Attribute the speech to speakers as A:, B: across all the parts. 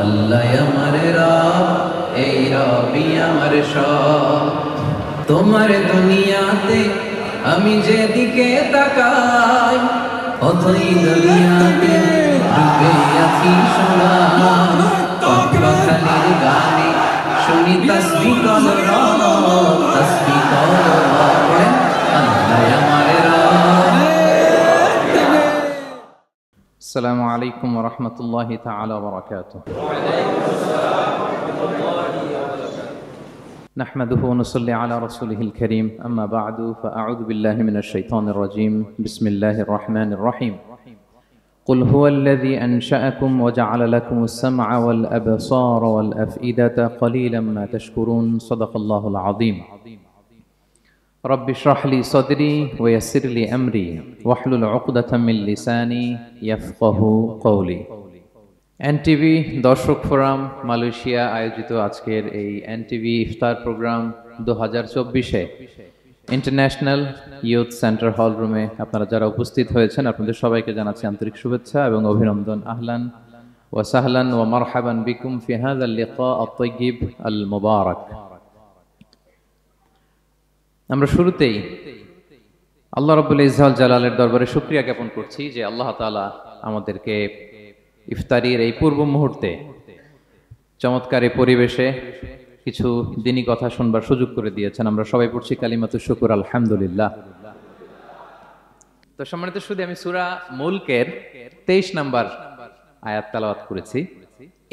A: আল্লাহ আমার রব, এই রবি আমার সব। তোমার দুনিয়াতে আমি যেদিকে তাকাই, অথই দুনিয়াতে ডুবে আছি সোনার পাখালির গানে। শুনি তসবিহ কলরব, তসবিহ কলরব, আল্লাহ আমার রব।
B: আসসালামু আলাইকুম ওয়া রাহমাতুল্লাহি তাআলা ওয়া বারাকাতুহু। নাহমাদুহু ওয়া নুসাল্লি আলা রাসূলিহিল কারীম, আম্মা বা'দু, ফাআউযু বিল্লাহি মিনাশ শাইতানির রাজীম। বিসমিল্লাহির রাহমানির রাহিম। قل هو الذي أنشأكم وجعل لكم السمع والأبصار والأفئدة قليلا ما تشكرون. صدق الله العظيم. رب اشرح لي صدري ويسر لي أمري واحلل عقدة من لساني يفقه قولي. এনটিভি দর্শক ফোরাম মালয়েশিয়া আয়োজিত আজকের এই এনটিভি ইফতার প্রোগ্রাম 2024-এ ইন্টারন্যাশনাল ইয়ুথ সেন্টার হল রুমে আপনারা যারা উপস্থিত হয়েছেন আপনাদের সবাইকে জানাচ্ছি আন্তরিক শুভেচ্ছা এবং অভিনন্দন। আহলান ওয়া সাহলান ওয়া মারহাবান বিকুম ফি হাযাল লিকা আত-তাইয়্যিব আল মুবারাক। আমরা শুরুতেই আল্লাহ রাব্বুল ইজ্জাত জালালের দরবারে শুকরিয়া জ্ঞাপন করছি যে আল্লাহ তাআলা আমাদেরকে ইফতারির এই পূর্ব মুহূর্তে চমৎকার এই পরিবেশে কিছু দিনী কথা শুনবার সুযোগ করে দিয়েছেন। আমরা সবাই পড়ছি কালিমাতুশ শুকর, আলহামদুলিল্লাহ। তো সম্মানিত শুধু আমি সূরা মুলকের 23 নম্বর আয়াত তেলাওয়াত করেছি।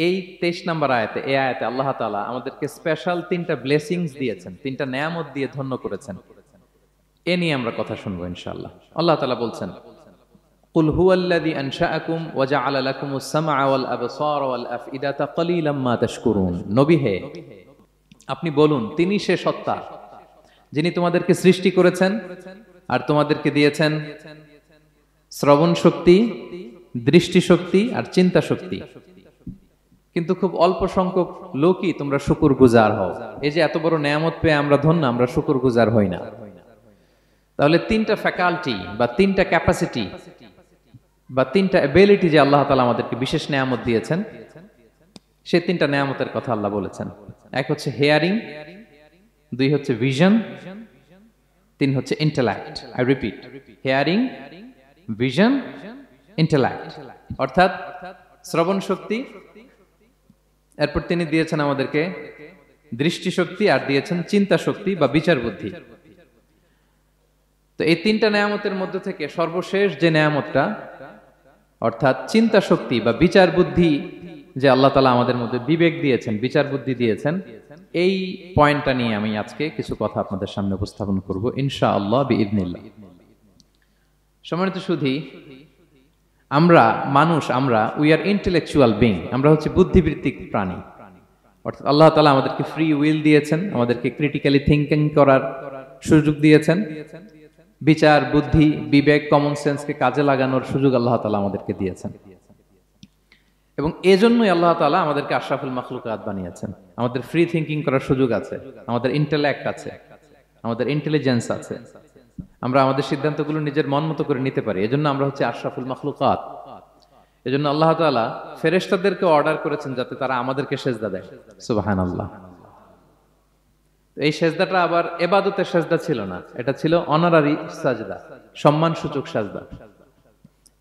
B: এই 23 নম্বর আয়াতে, এই আয়াতে আল্লাহ তাআলা আমাদেরকে স্পেশাল 3টা ব্লেসিংস দিয়েছেন, 3টা নেয়ামত দিয়ে ধন্য করেছেন। এ নিয়ে আমরা কথা শুনবো ইনশাআল্লাহ। আল্লাহ তাআলা বলছেন, কুল হুয়াল্লাযী আনশাআকুম ওয়া জাআলা লাকুমুস সামআ ওয়াল আবসারা ওয়াল আফইদাতা ক্বালীলাম মা তাশকুরুন। নবী হে, আপনি বলুন, তিনি সে সত্তা যিনি তোমাদেরকে সৃষ্টি করেছেন আর তোমাদেরকে দিয়েছেন শ্রবণ শক্তি, দৃষ্টি শক্তি আর চিন্তা শক্তি, কিন্তু খুব অল্প সংখ্যক লোকই তোমরা শুকরগুজার হও। এই যে এত বড় নেয়ামত পেয়ে আমরা ধন্য, আমরা শুকরগুজার হই না। তাহলে 3টা ফ্যাকাল্টি বা 3টা ক্যাপাসিটি বা 3টা এবিলিটি যে আল্লাহ তাআলা আমাদেরকে বিশেষ নেয়ামত দিয়েছেন, সেই 3টা নেয়ামতের কথা আল্লাহ বলেছেন। এক হচ্ছে হিয়ারিং, 2 হচ্ছে ভিশন, 3 হচ্ছে intellect. I repeat, hearing, vision, intellect, অর্থাৎ শ্রবণ শক্তি, এরপর তিনি দিয়েছেন আমাদেরকে দৃষ্টি শক্তি আর দিয়েছেন চিন্তা শক্তি বা বিচার বুদ্ধি। তো এই 3টা নেয়ামতের মধ্যে থেকে সর্বশেষ যে নেয়ামতটা অর্থাৎ চিন্তা শক্তি বা বিচার বুদ্ধি, যে আল্লাহ তাআলা আমাদের মধ্যে বিবেক দিয়েছেন, বিচার বুদ্ধি দিয়েছেন, এই পয়েন্টটা নিয়ে আমি আজকে কিছু কথা আপনাদের সামনে উপস্থাপন করব ইনশাআল্লাহ বিইذনিল্লাহ। সম্মানিত সুধী, আমরা মানুষ, আমরা উই আর ইন্টেলেকচুয়াল বিং, আমরা হচ্ছে বুদ্ধিবৃত্তিক প্রাণী। অর্থাৎ আল্লাহ তাআলা আমাদেরকে ফ্রি উইল দিয়েছেন, আমাদেরকে ক্রিটিক্যালি থিঙ্কিং করার সুযোগ দিয়েছেন, বিচার বুদ্ধি বিবেক কমন সেন্সকে কাজে লাগানোর সুযোগ আল্লাহ তাআলা আমাদেরকে দিয়েছেন। এবং এজন্যই আল্লাহ তাআলা আমাদেরকে আশরাফুল মাখলুকাত বানিয়েছেন। আমাদের ফ্রি থিঙ্কিং করার সুযোগ আছে, আমাদের ইন্টেলেক্ট আছে, আমাদের ইন্টেলিজেন্স আছে, আমরা আমাদের সিদ্ধান্তগুলো নিজের মন মতো করে নিতে পারি। এজন্য আমরা হচ্ছে আশরাফুল মাখলুকাত। এজন্য আল্লাহ তাআলা ফেরেশতাদেরকে অর্ডার করেছেন যাতে তারা আমাদেরকে সিজদা দেয়। সুবহানাল্লাহ। এই সিজদাটা আবার ইবাদতের সিজদা ছিল না, এটা ছিল অনারারি সাজদা, সম্মানসূচক সাজদা।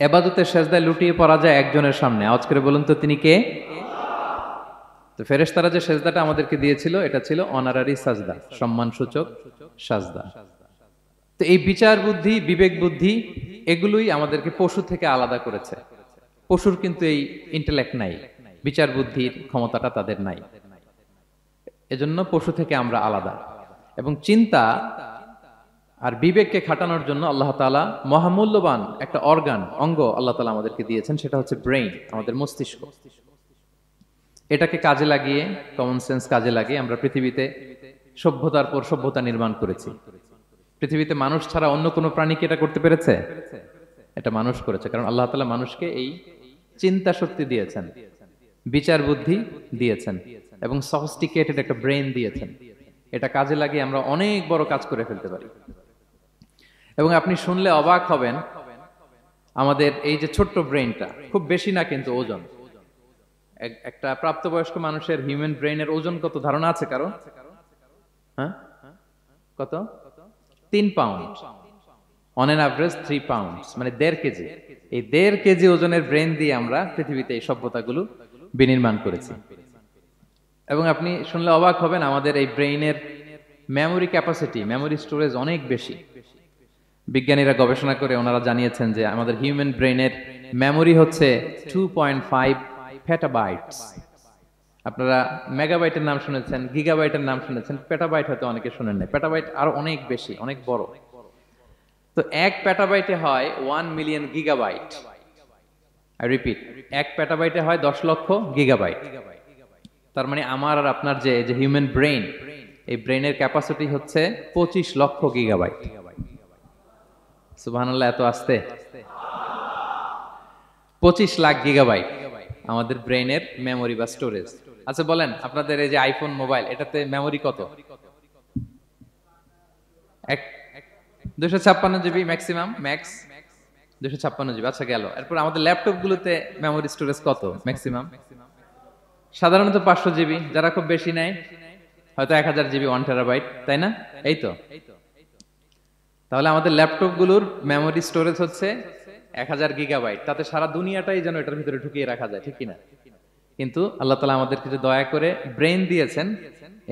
B: ইবাদতের সিজদায় লুটিয়ে পড়া যায় একজনের সামনে। আওয়াজ করে বলুন তো, তিনি কে? তো ফেরেশতারা যে সিজদাটা আমাদেরকে দিয়েছিল এটা ছিল অনারারি সাজদা, সম্মানসূচক সাজদা। তো এই বিচার বুদ্ধি বিবেক বুদ্ধি এগুলোই আমাদেরকে পশু থেকে আলাদা করেছে। পশুর কিন্তু এই ইন্টেলেক্ট নাই, বিচার বুদ্ধির ক্ষমতাটা তাদের নাই, এজন্য পশু থেকে আমরা আলাদা। এবং চিন্তা আর বিবেককে খাটানোর জন্য আল্লাহ তাআলা মহামূল্যবান একটা অঙ্গ আল্লাহ তাআলা আমাদেরকে দিয়েছেন, সেটা হচ্ছে ব্রেইন, আমাদের মস্তিষ্ক। এটাকে কাজে লাগিয়ে, কমন সেন্স কাজে লাগিয়ে আমরা পৃথিবীতে সভ্যতার পর সভ্যতা নির্মাণ করেছি। পৃথিবীতে মানুষ ছাড়া অন্য কোনো প্রাণী কি এটা করতে পেরেছে? এটা মানুষ করেছে, কারণ আল্লাহ তাআলা মানুষকে এই চিন্তা শক্তি দিয়েছেন, বিচার বুদ্ধি দিয়েছেন এবং সফিস্টিকেটেড একটা ব্রেইন দিয়েছেন। এটা কাজে লাগিয়ে আমরা অনেক বড় কাজ করে ফেলতে পারি। এবং আপনি শুনলে অবাক হবেন, আমাদের এই যে ছোট্ট ব্রেইনটা, খুব বেশি না কিন্তু ওজন, একটা প্রাপ্তবয়স্ক মানুষের হিউম্যান ব্রেইনের ওজন কত ধারণা আছে কারো? হ্যাঁ, কত? 3 pound. On an average 3 pound, মানে 1.5 কেজি। এই 1.5 কেজি ওজনের ব্রেন দিয়ে আমরা পৃথিবীতে এই সভ্যতাগুলো বিনির্মাণ করেছি। এবং আপনি শুনলে অবাক হবেন, আমাদের এই ব্রেইনের মেমোরি ক্যাপাসিটি, মেমোরি স্টোরেজ অনেক বেশি। বিজ্ঞানীরা গবেষণা করে ওনারা জানিয়েছেন যে আমাদের হিউম্যান ব্রেইনের মেমোরি হচ্ছে 2.5 পেটাবাইটস। আপনারা মেগাবাইটের নাম শুনেছেন, গিগাবাইটের নাম শুনেছেন, পেটাবাইট হয়তো অনেকে শুনেন না। পেটাবাইট আরো অনেক বেশি, অনেক বড়। তো 1 পেটাবাইটে হয় 1 মিলিয়ন গিগাবাইট। আই রিপিট, 1 পেটাবাইটে হয় 10 লক্ষ গিগাবাইট। তার মানে আমার আর আপনার যে হিউম্যান ব্রেইন, এই ব্রেইনের ক্যাপাসিটি হচ্ছে 25 লক্ষ গিগাবাইট। সুবহানাল্লাহ, এত আসতে 25 লাখ গিগাবাইট আমাদের ব্রেইনের মেমোরি বা স্টোরেজ। আচ্ছা বলেন, আপনাদের এই যে আইফোন মোবাইল, এটাতে মেমোরি কত? 256 জিবি ম্যাক্সিমাম, ম্যাক্স 256 জিবি। আচ্ছা গেল। এরপর আমাদের ল্যাপটপ গুলোতে মেমোরি স্টোরেজ কত ম্যাক্সিমাম? সাধারণত 500 জিবি, যারা খুব বেশি নেয় হয়তো 1000 জিবি, 1 টেরাবাইট, তাই না? এই তো। তাহলে আমাদের ল্যাপটপ গুলোর মেমোরি স্টোরেজ হচ্ছে 1000 গিগাবাইট। তাতে সারা দুনিয়াটাই যেন এটার ভিতরে ঢুকিয়ে রাখা যায়, ঠিক কিনা? কিন্তু আল্লাহ তাআলা আমাদেরকে যে দয়া করে ব্রেন দিয়েছেন,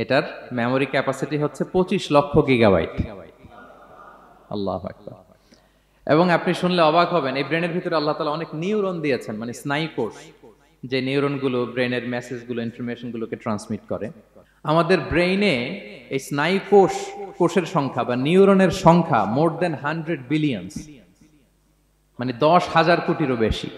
B: এটার মেমোরি ক্যাপাসিটি হচ্ছে 25 লক্ষ গিগাবাইট। আল্লাহু আকবার। এবং আপনি শুনলে অবাক হবেন, এই ব্রেনের ভিতরে আল্লাহ তাআলা অনেক নিউরন দিয়েছেন, মানে স্নায়ু কোষ, যে নিউরনগুলো ব্রেনের মেসেজগুলো, ইনফরমেশনগুলোকে ট্রান্সমিট করে। আমাদের ব্রেইনে এই স্নায়ু কোষের সংখ্যা বা নিউরনের সংখ্যা মোর দেন 100 বিলিয়নস, মানে 10,000 কোটিরও বেশি।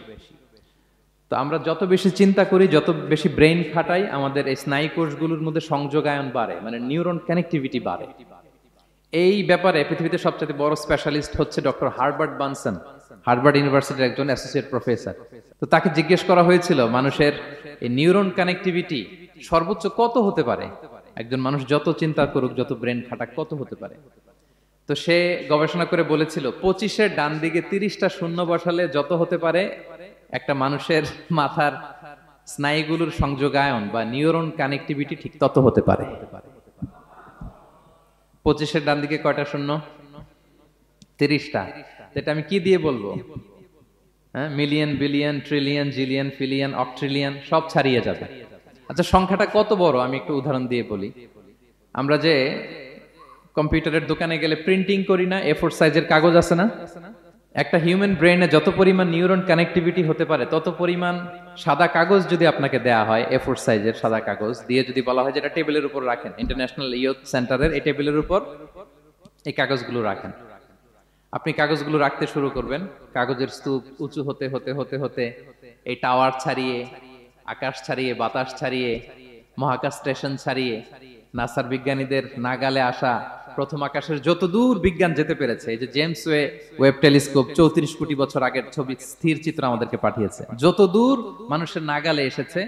B: তো আমরা যত বেশি চিন্তা করি, যত বেশি ব্রেইন খাটাই, আমাদের এই স্নায়ু কোষগুলোর মধ্যে সংযোগায়ন বাড়ে, মানে নিউরন কানেক্টিভিটি বাড়ে। এই ব্যাপারে পৃথিবীতে সবচেয়ে বড় স্পেশালিস্ট হচ্ছে ডক্টর হার্বার্ট বানসন, হার্ভার্ড ইউনিভার্সিটির একজন অ্যাসোসিয়েট প্রফেসর। তো তাকে জিজ্ঞেস করা হয়েছিল মানুষের এই নিউরন কানেক্টিভিটি সর্বোচ্চ কত হতে পারে, একজন মানুষ যত চিন্তা করুক, যত ব্রেন খাটাক, কত হতে পারে। তো সে গবেষণা করে বলেছিল 25-এর ডান দিকে 30টা শূন্য বসালে যত হতে পারে, একটা মানুষের মাথার স্নায়ুগুলোর সংযোগায়ন বা নিউরন কানেক্টিভিটি ঠিক তত হতে পারে। 25-এর ডান দিকে কয়টা শূন্য? 30টা। এটা আমি কি দিয়ে বলবো? হ্যাঁ, মিলিয়ন, বিলিয়ন, ট্রিলিয়ন, জিলিয়ন, ফিলিয়ন, অক্ট্রিলিয়ন সব ছাড়িয়ে যাবে। আচ্ছা, সংখ্যাটা কত বড় আমি একটু উদাহরণ দিয়ে বলি। আমরা যে কম্পিউটারের দোকানে গেলে প্রিন্টিং করি না, A4 সাইজের কাগজ আছে না? একটা হিউম্যান ব্রেইনে যত পরিমাণ নিউরন কানেক্টিভিটি হতে পারে, তত পরিমাণ সাদা কাগজ যদি আপনাকে দেয়া হয়, A4 সাইজের সাদা কাগজ দিয়ে যদি বলা হয় যে এটা টেবিলের উপর রাখেন, ইন্টারন্যাশনাল ইয়ুথ সেন্টারের এই টেবিলের উপর এই কাগজগুলো রাখেন, আপনি কাগজগুলো রাখতে শুরু করবেন। কাগজের স্তূপ উঁচু হতে হতে হতে হতে এই টাওয়ার ছাড়িয়ে, আকাশ ছাড়িয়ে, বাতাস ছাড়িয়ে, মহাকাশ স্টেশন ছাড়িয়ে, নাসার বিজ্ঞানীদের নাগালে আসা প্রথম আকাশের যত দূর বিজ্ঞান যেতে পেরেছে, এই যে জেমস ওয়েব টেলিস্কোপ 34 কোটি বছর আগের ছবি, স্থির চিত্র আমাদেরকে পাঠিয়েছে, যত দূর মানুষের নাগালে এসেছে,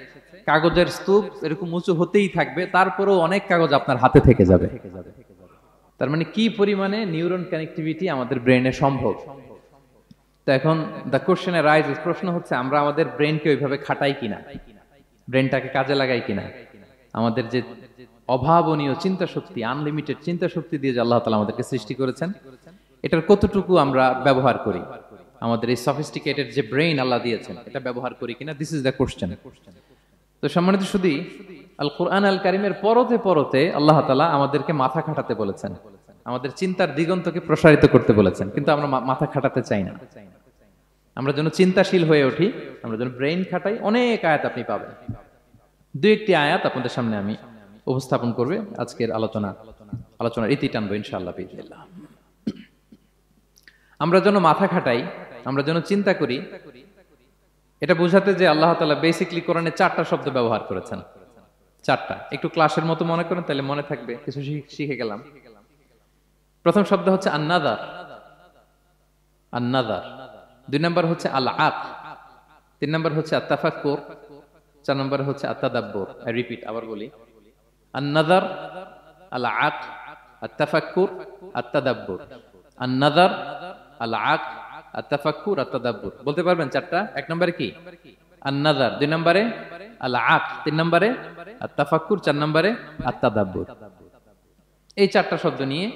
B: কাগজের স্তূপ এরকম উঁচু হতেই থাকবে, তারপরেও অনেক কাগজ আপনার হাতে থেকে যাবে। তার মানে কি পরিমাণে নিউরন কানেক্টিভিটি আমাদের ব্রেনে সম্ভব। তো এখন দ্য কোশ্চেন রাইজেস, প্রশ্ন হচ্ছে আমরা আমাদের ব্রেনকে ওইভাবে খাটাই কিনা, ব্রেনটাকে কাজে লাগাই কিনা। আমাদের যে অভাবনীয় চিন্তা শক্তি, আনলিমিটেড চিন্তা শক্তি দিয়ে যে আল্লাহ তাআলা আমাদেরকে সৃষ্টি করেছেন, এটার কতটুকু আমরা ব্যবহার করি, আমাদের এই সফিস্টিকেটেড যে ব্রেইন আল্লাহ দিয়েছেন, এটা ব্যবহার করি কিনা, দিস ইজ দ্য কোশ্চেন। তো সম্মানিত শুধু আল কোরআন আল কারিমের পরতে পরতে আল্লাহ তাআলা আমাদেরকে মাথা খাটাতে বলেছেন, আমাদের চিন্তার দিগন্তকে প্রসারিত করতে বলেছেন, কিন্তু আমরা মাথা খাটাতে চাই না। আমরা যেন চিন্তাশীল হয়ে উঠি, আমরা যেন ব্রেইন খাটাই। অনেক আয়াত আপনি পাবেন, দুই একটি আয়াত আপনাদের সামনে আমি উপস্থাপন করবে আজকের আলোচনার ইতি টানবো ইনশাআল্লাহ বিইজনিল্লাহ। আমরা যেন মাথা খাটাই, আমরা যেন চিন্তা করি, এটা বোঝাতে যে আল্লাহ তাআলা বেসিক্যালি কোরআনে 4টা শব্দ ব্যবহার করেছেন। 4টা, একটু ক্লাসের মতো মনে করেন, তাহলে মনে থাকবে, কিছু শিখে গেলাম। প্রথম শব্দ হচ্ছে আন-নাযার, আন-নাযার। 2 নম্বর হচ্ছে আল-আক, 3 নম্বর হচ্ছে আত-তাফাক্কুর, 4 নম্বর হচ্ছে আত-তাদাব্বুর। আই রিপিট, আবার বলি, আন-নাযার, আল-আক, আত-তাফাক্কুর, আত-তাদাব্বুর। আন-নাযার, আল-আক, আত-তাফাক্কুর, আত-তাদাব্বুর। বলতে পারবেন 4টা? 1 নম্বরে কি? আন-নাযার, 2 নম্বরে আল-আক, 3 নম্বরে আত-তাফাক্কুর, 4 নম্বরে আত-তাদাব্বুর। এই 4টা শব্দ নিয়ে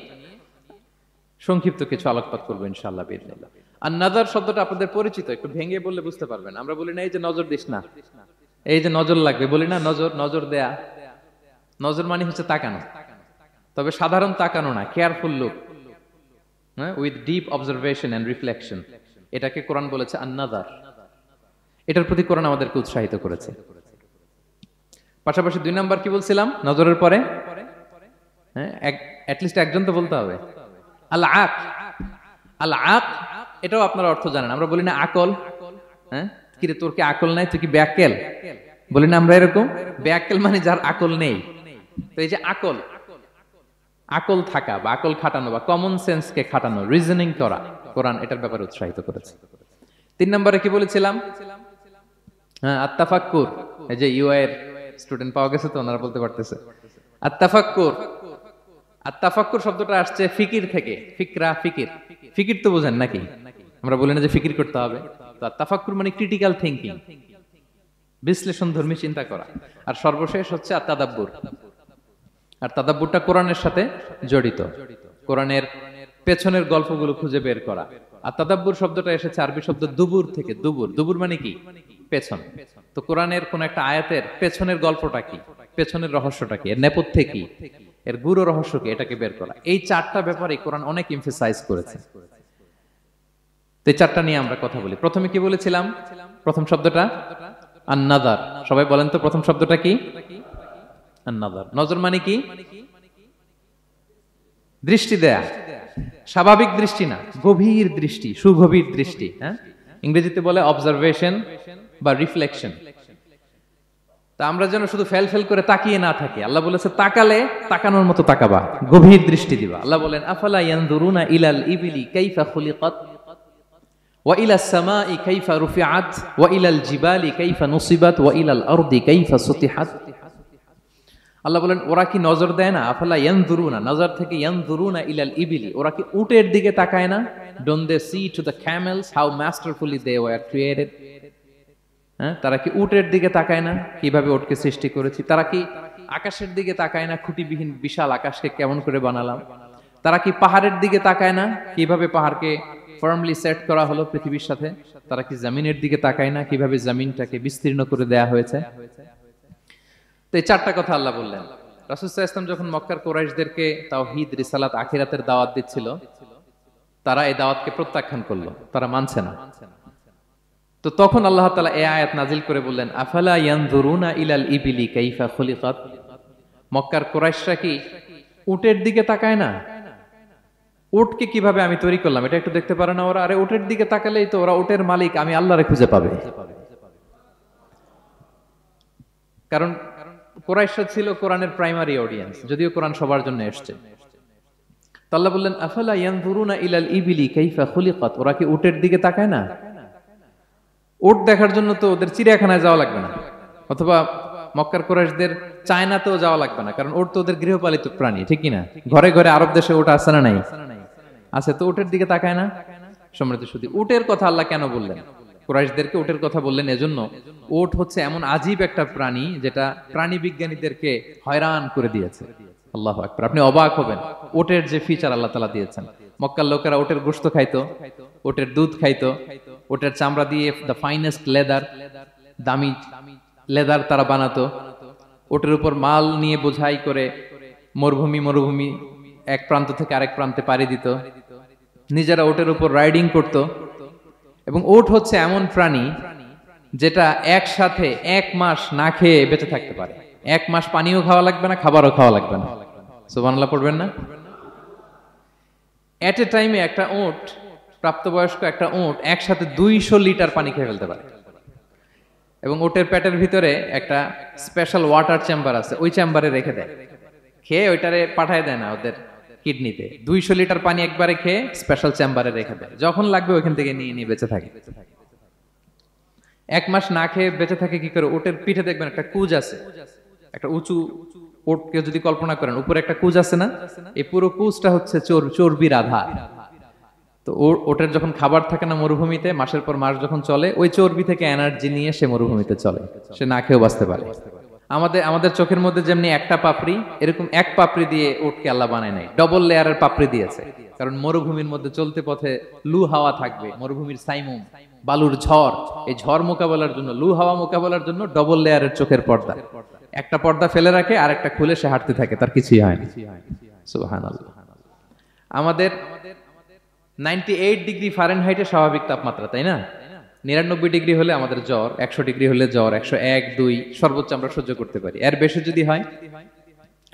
B: সংক্ষিপ্ত কিছু আলোকপাত করবো ইনশাআল্লাহ বিইজনিল্লাহ। আন-নাযার শব্দটা আপনাদের পরিচিত, একটু ভেঙে বললে বুঝতে পারবেন। আমরা বলি না এই যে নজর দিস না, এই যে নজর লাগবে, বলি না নজর, নজর দেয়া। নজর মানে হচ্ছে তাকানো, তবে সাধারণ তাকানো না, careful look, with deep observation and reflection. এটাকে কোরআন বলেছে আন-নাযার। এটার প্রতি কোরআন আমাদেরকে উৎসাহিত করেছে। পাশাপাশি 2 নাম্বার কি বলছিলাম নজরের পরে? অ্যাটলিস্ট একজন তো বলতে হবে। আল-আক, আল-আক, এটাও আপনারা অর্থ জানেন। আমরা বলি না আকল, কিরে তোর কি আকল নাই, তুই কি ব্যাককেল, বলি না আমরা এরকম? ব্যাককেল মানে যার আকল নেই। তো এই যে আকল, আকল থাকা বা আকল খাটানো বা কমন সেন্সকে খাটানো, রিজনিং করা, কোরআন এটার ব্যাপারে উৎসাহিত করেছে। 3 নম্বরে কি বলেছিলাম? আত-তাফাক্কুর। এই যে ইউআই এর স্টুডেন্ট পাওয়া গেছে তো, ওনারা বলতে পারতেছে আত-তাফাক্কুর। আত-তাফাক্কুর শব্দটা আসছে ফিকির থেকে। ফিকরা, ফিকির, ফিকির তো বোঝেন নাকি? আমরা বলি না যে ফিকির করতে হবে? তো আত-তাফাক্কুর মানে ক্রিটিক্যাল থিংকিং, বিশ্লেষণধর্মী চিন্তা করা। আর সর্বশেষ হচ্ছে আত-তাদাব্বুর। আর তাদাব্বুরটা কোরআনের সাথে জড়িত, কোরআনের পেছনের গল্পগুলো খুঁজে বের করা। আর তাদাব্বুর শব্দটা এসেছে আরবি শব্দ দুবুর থেকে। দুবুর, দুবুর মানে কি? পেছন। তো কোরআনের কোন একটা আয়াতের পেছনের গল্পটা কি, পেছনের রহস্যটা কি, এর নেপথ্যে কি, এর গুরু রহস্য কি, এটাকে বের করা। এই 4টা ব্যাপারে কোরআন অনেক এমফাসাইজ করেছে। তো এই 4টা নিয়ে আমরা কথা বলি। প্রথমে কি বলেছিলাম? প্রথম শব্দটা আন-নাযার। সবাই বলেন তো প্রথম শব্দটা কি? আন-নাযার। নজর মানে কি? দৃষ্টি দেয়া, স্বাভাবিক দৃষ্টি না, গভীর দৃষ্টি, সুগভীর দৃষ্টি। ইংরেজিতে বলে অবজারভেশন বা রিফ্লেকশন। তা আমরা যেন শুধু ফেল ফেল করে তাকিয়ে না থাকি। আল্লাহ বলেছে তাকালে তাকানোর মতো তাকাবা, গভীর দৃষ্টি দিবা। আল্লাহ বলেন আফালা ইয়ানজুরুনা ইলাল ইবিলি কাইফা খুলিকাত ওয়া ইলাস সামাই কাইফা রুফিআত ওয়া ইলাল জিবালি কাইফা নুসিবাত ওয়া ইলাল আরদি কাইফা সুতিহাত। আল্লাহ বলেন ওরা কি নজর দেয় না? আফালা ইয়ানজুরুনা, নজর থেকে ইয়ানজুরুনা ইলাল ইবিলি, ওরা কি উটের দিকে তাকায় না? Don't they see to the camels how masterfully they were created. তারা কি উটের দিকে তাকায় না, কিভাবে উটকে সৃষ্টি করেছি? তারা কি আকাশের দিকে তাকায় না, খুঁটিবিহীন বিশাল আকাশকে কেমন করে বানালাম? তারা কি পাহাড়ের দিকে তাকায় না, কিভাবে পাহাড়কে ফার্মলি সেট করা হলো পৃথিবীর সাথে? তারা কি জমিনের দিকে তাকায় না, কিভাবে জমিনটাকে বিস্তীর্ণ করে দেয়া হয়েছে? তো এই 4টা কথা আল্লাহ বললেন। রাসূল সাল্লাল্লাহু আলাইহি ওয়াসাল্লাম যখন মক্কার কুরাইশদেরকে তাওহীদ, রিসালাত, আখিরাতের দাওয়াত দিচ্ছিল, তারা এই দাওয়াতকে প্রত্যাখ্যান করলো, তারা মানছে না। তো তখন আল্লাহ তাআলা এই আয়াত নাজিল করে বললেন আফালা ইয়ানজুরুনা ইলাল ইবিলি কাইফা খুলিকাত। মক্কার কুরাইশরা কি উটের দিকে তাকায় না? উটকে কিভাবে আমি তৈরি করলাম এটা একটু দেখতে পারে না ওরা? আরে উটের দিকে তাকালেই তো ওরা উটের মালিক আমি আল্লাহরে খুঁজে পাবে। কারণ কুরাইশরা ছিল কোরআনের প্রাইমারি অডিয়েন্স, যদিও কোরআন সবার জন্য এসেছে। তো আল্লাহ বললেন আফালা ইয়ানজুরুনা ইলাল ইবিলি কাইফা খুলিকাত। ওরা কি উটের দিকে তাকায় না? উট দেখার জন্য তো ওদের চিড়িয়াখানায় যাওয়া লাগবে না, অথবা মক্কার কুরাইশদের চায়নাতেও যাওয়া লাগবে না, কারণ উট তো ওদের গৃহপালিত প্রাণী, ঠিক কি না? ঘরে ঘরে আরব দেশে উট আছে না নাই? আছে। তো উটের দিকে তাকায় না। সম্মানিত শুধু উটের কথা আল্লাহ কেন বললেন? কুরাইশদেরকে উটের কথা বললেন এজন্য, উট হচ্ছে এমন আজীব একটা প্রাণী যেটা প্রাণী বিজ্ঞানীদেরকে হয়রান করে দিয়েছে। আল্লাহু আকবার। আপনি অবাক হবেন উটের যে ফিচার আল্লাহ তাআলা দিয়েছেন। মক্কার লোকেরা উটের গোশত খাইতো, উটের দুধ খাইতো, উটের চামড়া দিয়ে দ্য ফাইনেস্ট লেদার, দামি লেদার তারা বানাতো। উটের উপর মাল নিয়ে বোঝাই করে মরুভূমি এক প্রান্ত থেকে আরেক প্রান্তে পাড়ি দিত, নিজেরা উটের উপর রাইডিং করত। এবং উট হচ্ছে এমন প্রাণী যেটা একসাথে 1 মাস না খেয়ে বেঁচে থাকতে পারে। 1 মাস পানিও খাওয়া লাগবে না, খাবারও খাওয়া লাগবে না। সুবহানাল্লাহ পড়বেন না? এট এ টাইমে একটা উট, প্রাপ্তবয়স্ক একটা উট একসাথে 200 লিটার পানি খেয়ে ফেলতে পারে। এবং উটের পেটের ভিতরে একটা স্পেশাল ওয়াটার চেম্বার আছে, ওই চেম্বারে রেখে দেয়, খেয়ে ওইটারে পাঠায় দেয় না ওদের কিডনিতে। 200 লিটার পানি একবারে খেয়ে স্পেশাল চেম্বারে রেখে দেয়, যখন লাগবে ওইখান থেকে নিয়ে নিয়ে বেঁচে থাকে। 1 মাস না খেয়ে বেঁচে থাকে কি করে? উটের পিঠে দেখবেন একটা কুজ আছে, একটা উঁচু উটকে যদি কল্পনা করেন উপরে একটা কুজ আছে না, এই পুরো কুজটা হচ্ছে চর্বির আধার। তো ওটার যখন খাবার থাকে না মরুভূমিতে, মাসের পর মাস যখন চলে, ওই চর্বি থেকে এনার্জি নিয়ে সে মরুভূমিতে চলে, সে না খেয়েও বাঁচতে পারে। আমাদের চোখের মধ্যে যেমনি একটা পাপড়ি, এরকম এক পাপড়ি দিয়ে উটকে আল্লাহ বানায় নাই, ডবল লেয়ারের পাপড়ি দিয়েছে। কারণ মরুভূমির মধ্যে চলতে পথে লু হাওয়া থাকবে, মরুভূমির সাইমুম, বালুর ঝড়, এই ঝড় মোকাবেলার জন্য, লু হাওয়া মোকাবেলার জন্য ডবল লেয়ারের চোখের পর্দা। একটা পর্দা ফেলে রাখে আর একটা খুলে সে হাঁটতে থাকে, তার কিছুই হয় না। সুবহানাল্লাহ। আমাদের 98 ডিগ্রি ফারেনহাইটের স্বাভাবিক তাপমাত্রা, তাই না? 99 ডিগ্রি হলে আমাদের জ্বর, 100 ডিগ্রি হলে জ্বর, 101, 2 সর্বোচ্চ আমরা সহ্য করতে পারি। এর বেশি যদি হয়,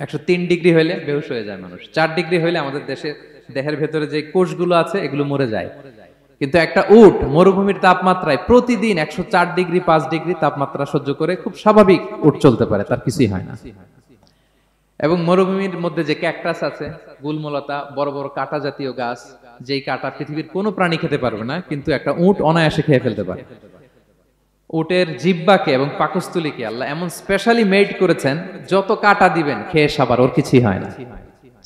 B: 103 ডিগ্রি হলে বেহুশ হয়ে যায় মানুষ। 4 ডিগ্রি হলে আমাদের দেহের ভেতরে যে কোষগুলো আছে এগুলো মরে যায়। কিন্তু একটা উট মরুভূমির তাপমাত্রায় প্রতিদিন 104 ডিগ্রি 5 ডিগ্রি তাপমাত্রা সহ্য করে খুব স্বাভাবিক উট চলতে পারে, তার কিছুই হয় না। এবং মরুভূমির মধ্যে যে ক্যাকটাস আছে, গুলমলতা, বড় বড় কাঁটা জাতীয় গাছ, যেই কাঁটা পৃথিবীর কোনো প্রাণী খেতে পারবে না, কিন্তু একটা উট অনায়াসে খেয়ে ফেলতে পারে। উটের জিহ্বাকে এবং পাকস্থলীকে আল্লাহ এমন স্পেশালি মেড করেছেন, যত কাঁটা দিবেন খেয়ে সাবার, ওর কিছুই হয় না।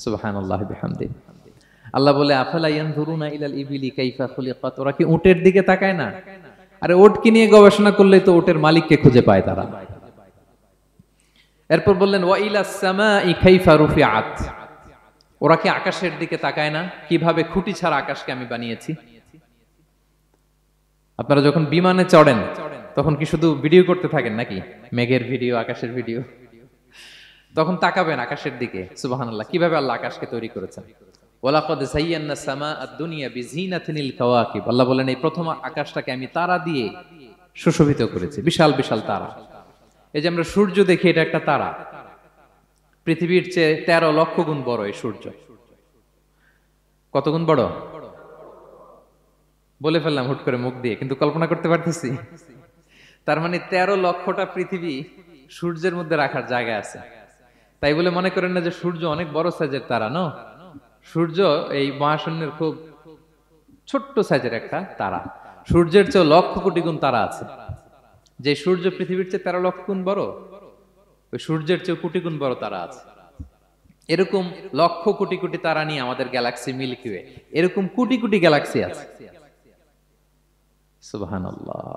B: সুবহানাল্লাহি বিহামদিহি। আল্লাহ বলে, আফালা ইয়ানজুরুনা ইলাল ইবিলি কাইফা খুলিকাত, ওরা কি উটের দিকে তাকায় না? আরে উটকে নিয়ে গবেষণা করলেই তো উটের মালিককে খুঁজে পায় তারা। এরপর বললেন, ওয়া ইলাস সামাই কাইফা রুফিআত, ওরা কি আকাশের দিকে তাকায় না, কিভাবে খুঁটি ছাড়া আকাশকে আমি বানিয়েছি। আপনারা যখন বিমানে চড়েন তখন কি শুধু ভিডিও করতে থাকেন নাকি? মেঘের ভিডিও, আকাশের ভিডিও, তখন তাকাবেন আকাশের দিকে। সুবহানাল্লাহ, কিভাবে আল্লাহ আকাশকে তৈরি করেছেন। ওয়ালাকাদ যায়্যানা সামা আদ-দুনিয়া বিজিনাতিল কাওয়াকিব, আল্লাহ বলেন এই প্রথম আকাশটাকে আমি তারা দিয়ে সুশোভিত করেছি, বিশাল বিশাল তারা। এই যে আমরা সূর্য দেখি, এটা একটা তারা, পৃথিবীর চেয়ে 13 লক্ষ গুণ বড় এই সূর্য। কত গুণ বড় বলে ফেললাম হুট করে মুখ দিয়ে, কিন্তু কল্পনা করতে পারতেছি। তার মানে 13 লক্ষটা পৃথিবী সূর্যের মধ্যে রাখার জায়গা আছে। তাই বলে মনে করেন না যে সূর্য অনেক বড় সাইজের তারা, নো। সূর্য এই মহাশূন্যের খুব ছোট্ট সাইজের একটা তারা। সূর্যের চেয়ে লক্ষ কোটি গুণ তারা আছে। যে সূর্য পৃথিবীর চেয়ে 13 লক্ষ গুণ বড়, ওই সূর্যের চেয়ে কোটি গুণ বড় তারা আছে। এরকম লক্ষ কোটি কোটি তারা নিয়ে আমাদের গ্যালাক্সি মিল্কি ওয়ে, এরকম কোটি কোটি গ্যালাক্সি আছে। সুবহানাল্লাহ,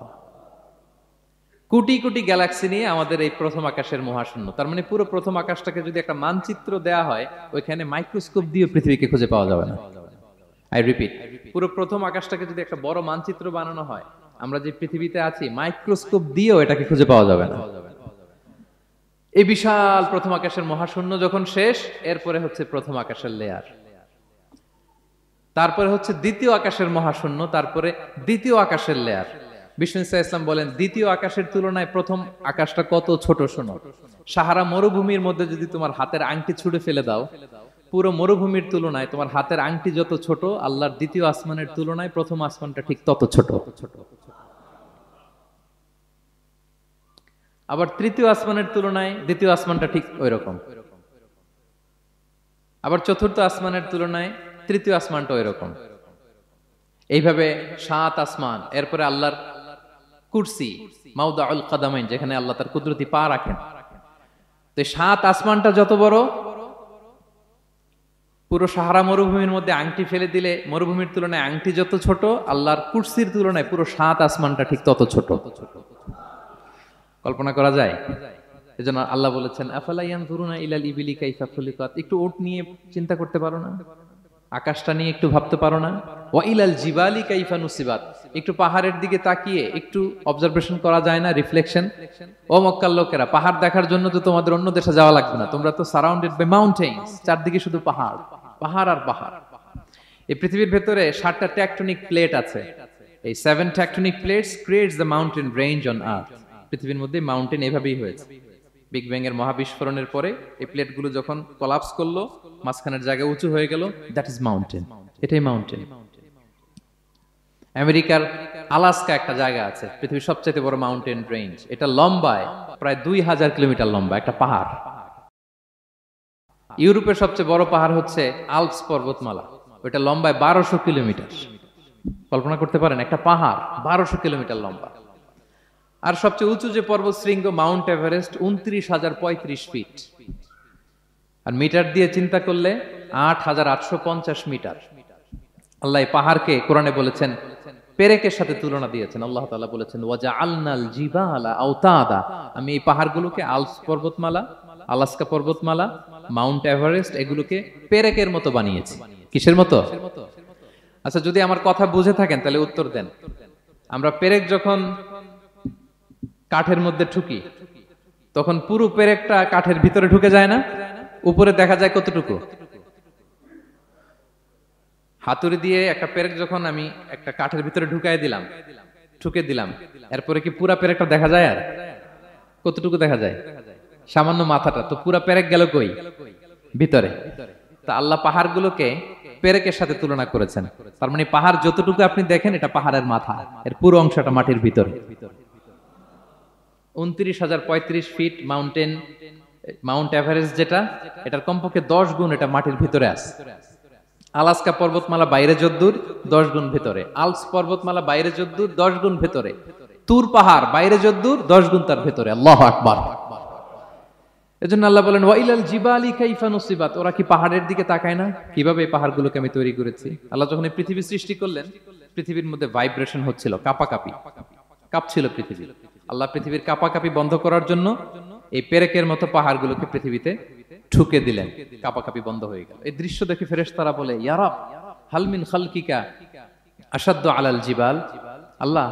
B: কোটি কোটি গ্যালাক্সি নিয়ে আমাদের এই প্রথম আকাশের মহাশূন্য। তার মানে পুরো প্রথম আকাশটাকে যদি একটা মানচিত্র দেয়া হয়, ওইখানে মাইক্রোস্কোপ দিয়ে পৃথিবীকে খুঁজে পাওয়া যাবে না। আই রিপিট, পুরো প্রথম আকাশটাকে যদি একটা বড় মানচিত্র বানানো হয়, আমরা যে পৃথিবীতে আছি মাইক্রোস্কোপ দিয়েও এটাকে খুঁজে পাওয়া যাবে না। এই বিশাল প্রথম আকাশের মহাশূন্য যখন শেষ, এরপরে হচ্ছে প্রথম আকাশের লেয়ার, তারপরে হচ্ছে দ্বিতীয় আকাশের মহাশূন্য, তারপরে দ্বিতীয় আকাশের লেয়ার। বিষ্ণু ইসলাম বলেন, দ্বিতীয় আকাশের তুলনায় প্রথম আকাশটা কত ছোট শোনো। সাহারা মরুভূমির মধ্যে যদি তোমার হাতের আংটি ছুঁড়ে ফেলে দাও, পুরো মরুভূমির তুলনায় তোমার হাতের আংটি যত ছোট, আল্লাহর দ্বিতীয় আসমানের তুলনায় প্রথম আসমানটা ঠিক তত ছোট। আবার তৃতীয় আসমানের তুলনায় দ্বিতীয় আসমানটা ঠিক ওই রকম। আবার চতুর্থ আসমানের তুলনায় তৃতীয় আসমানটা ওই রকম। এইভাবে 7 আসমান, এরপরে আল্লাহর কুরসি, মাউদাউল কাদামাইন, যেখানে আল্লাহ তার কুদরতি পা রাখেন। তো 7 আসমানটা যত বড়, পুরো সাহারা মরুভূমির মধ্যে আংটি ফেলে দিলে মরুভূমির তুলনায় আংটি যত ছোট, আল্লাহর কুরসির তুলনায় পুরো 7 আসমানটা ঠিক তত ছোট। কল্পনা করা যায়? এজন্য আল্লাহ বলেছেন, আফালা ইয়ানজুরুনা ইলাল ইবিলি কাইফা খুলিকাত, একটু উট নিয়ে চিন্তা করতে পারো না? আকাশটা নিয়ে একটু ভাবতে পারো না? ওয়া ইলাল জিবালি কাইফা নুসিবাত, একটু পাহাড়ের দিকে তাকিয়ে একটু অবজারভেশন করা যায় না, রিফ্লেকশন। ও মক্কার লোকেরা, পাহাড় দেখার জন্য তো তোমাদের অন্য দেশে যাওয়া লাগবে না, তোমরা তো সারাউন্ডেড বাই মাউন্টেন্স, চারদিকে শুধু পাহাড়, পাহাড় আর পাহাড়। এই পৃথিবীর ভেতরে 7টা টেকটনিক প্লেট আছে। এই 7 tectonic plates creates the mountain range on earth. পৃথিবীর মধ্যে মাউন্টেন এভাবেই হয়েছে। বিগ ব্যাং এর মহাবিস্ফোরণের পরে এই প্লেটগুলো যখন কোলাপস করলো, মাঝখানের জায়গা উঁচু হয়ে গেল, দ্যাট ইজ মাউন্টেন। এটাই মাউন্টেন। আমেরিকার আলাস্কা একটা জায়গা আছে, পৃথিবীর সবচেয়ে বড় মাউন্টেন রেঞ্জ। এটা লম্বায় প্রায় 2000 কিলোমিটার লম্বা একটা পাহাড়। ইউরোপের সবচেয়ে বড় পাহাড় হচ্ছে আল্পস পর্বতমালা, ওইটা লম্বায় 1200 কিলোমিটার। কল্পনা করতে পারেন, একটা পাহাড় 1200 কিলোমিটার লম্বা। আর সবচেয়ে উঁচু যে পর্বত শৃঙ্গ মাউন্ট এভারেস্ট 29,035 ফিট। আর মিটার দিয়ে চিন্তা করলে 8,850 মিটার। আল্লাহ এই পাহাড়কে কোরআনে বলেছেন পেরেকের সাথে তুলনা দিয়েছেন। আল্লাহ তাআলা বলেছেন ওয়াজআলনাল জিবালা আওতাদা, আমি এই পাহাড়গুলোকে আলস পর্বতমালা, আলাস্কা পর্বতমালা, মাউন্ট এভারেস্ট এগুলোকে পেরেকের মতো বানিয়েছি। কিসের মতো? আচ্ছা, যদি আমার কথা বুঝে থাকেন তাহলে উত্তর দেন। আমরা পেরেক যখন কাঠের মধ্যে ঠুকি তখন পুরো পেরেকটা কাঠের ভিতরে ঢুকে যায় না? উপরে দেখা যায় কতটুকু? হাতুড়ি দিয়ে একটা পেরেক যখন আমি একটা কাঠের ভিতরে ঠুকে দিলাম, এরপরে কি পুরা পেরেকটা দেখা যায়? আর কতটুকু দেখা যায়? সামান্য মাথাটা। তো পুরা পেরেক গেল কই? ভিতরে। তা আল্লাহ পাহাড়গুলোকে পেরেকের সাথে তুলনা করেছেন। তার মানে পাহাড় যতটুকু আপনি দেখেন এটা পাহাড়ের মাথা, এর পুরো অংশটা মাটির ভিতরে। 29,035 ফিট মাউন্ট এভারেস্ট যেটা, এটার কমপক্ষে 10 গুণ এটা মাটির ভিতরে আছে। আলাস্কা পর্বতমালা বাইরে যদ্দূর 10 গুণ ভেতরে, আলস পর্বতমালা বাইরে যদ্দূর 10 গুণ ভেতরে, তুর পাহাড় বাইরে যদ্দূর 10 গুণ তার ভেতরে। আল্লাহু আকবার। এজন্য আল্লাহ বলেন ওয়াইলাল জিবালি কাইফা নুসিবাত, ওরা কি পাহাড়ের দিকে তাকায় না কিভাবে এই পাহাড়গুলোকে আমি তৈরি করেছি। আল্লাহ যখন এই পৃথিবী সৃষ্টি করলেন, পৃথিবীর মধ্যে ভাইব্রেশন হচ্ছিল, কাঁপছিল পৃথিবী। আল্লাহ পৃথিবীর কাঁপাকাঁপি বন্ধ করার জন্য এই পেরেকের মতো পাহাড়গুলোকে পৃথিবীতে ঠুকে দিলেন, কাঁপাকাঁপি বন্ধ হয়ে গেল। এই দৃশ্য দেখে ফেরেশতারা বলে ইয়া রাব হাল মিন খালকিকা আশাদ্দু আলাল জিবাল, আল্লাহ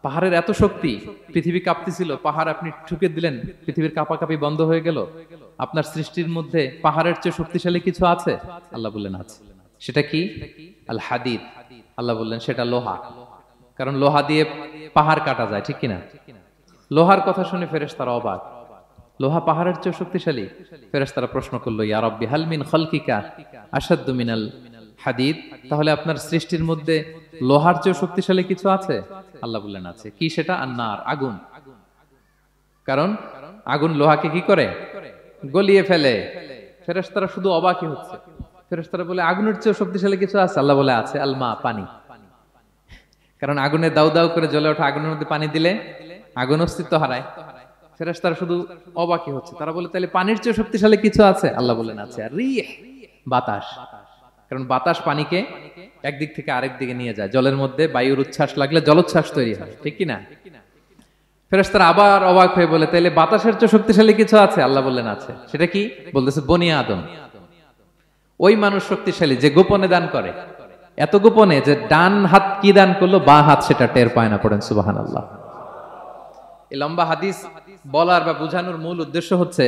B: পাহাড়ের এত শক্তি, পৃথিবী কাঁপতেছিল, পাহাড় আপনি ঠুকে দিলেন, পৃথিবীর কাঁপাকাঁপি বন্ধ হয়ে গেল। আপনার সৃষ্টির মধ্যে পাহাড়ের চেয়ে শক্তিশালী কিছু আছে? আল্লাহ বললেন আছে। সেটা কি? আল হাদিদ। আল্লাহ বললেন সেটা লোহা, কারণ লোহা দিয়ে পাহাড় কাটা যায়, ঠিক কিনা? লোহার কথা শুনে ফেরেশতারা অবাক, লোহা পাহাড়ের চেয়ে শক্তিশালী? ফেরেশতারা প্রশ্ন করলো ইয়া রাব্বি হাল মিন খালকিকা আশাদ্দু মিনাল হাদিদ, তাহলে আপনার সৃষ্টির মধ্যে লোহার চেয়ে শক্তিশালী কিছু আছে? আল্লাহ বললেন আছে। কি সেটা? আন্নার, আগুন। কারণ আগুন লোহাকে কি করে? গলিয়ে ফেলে। ফেরেশতারা শুধু অবাকই হচ্ছে। ফেরেশতারা বলে আগুনের চেয়ে শক্তিশালী কিছু আছে? আল্লাহ বলে আছে আল মা, পানি। কারণ আগুনে দাউ দাউ করে জ্বলে ওঠা আগুনের মধ্যে পানি দিলে আগুন অস্তিত্ব হারায়। ফেরেশতারা শুধু অবাকই হচ্ছে। তারা বলে তাহলে পানির চেয়ে শক্তিশালী কিছু আছে? আল্লাহ বলেন আছে। আর রিহ, বাতাস। কারণ বাতাস পানিকে একদিক থেকে আরেক দিকে নিয়ে যায়। জলের মধ্যে বায়ুর উচ্ছ্বাস লাগলে জলোচ্ছ্বাস তৈরি হয়, ঠিক কি না? ফেরেশতারা আবার অবাক হয়ে বলে তাহলে বাতাসের চেয়ে শক্তিশালী কিছু আছে? আল্লাহ বললেন আছে। সেটা কি? বলতেছে বনি আদম। ওই মানুষ শক্তিশালী যে গোপনে দান করে, এত গোপনে যে ডান হাত কি দান করলো, বাঁ হাত সেটা টের পায় না। পড়েন সুবহানাল্লাহ। এই লম্বা হাদিস বলার বা বোঝানোর মূল উদ্দেশ্য হচ্ছে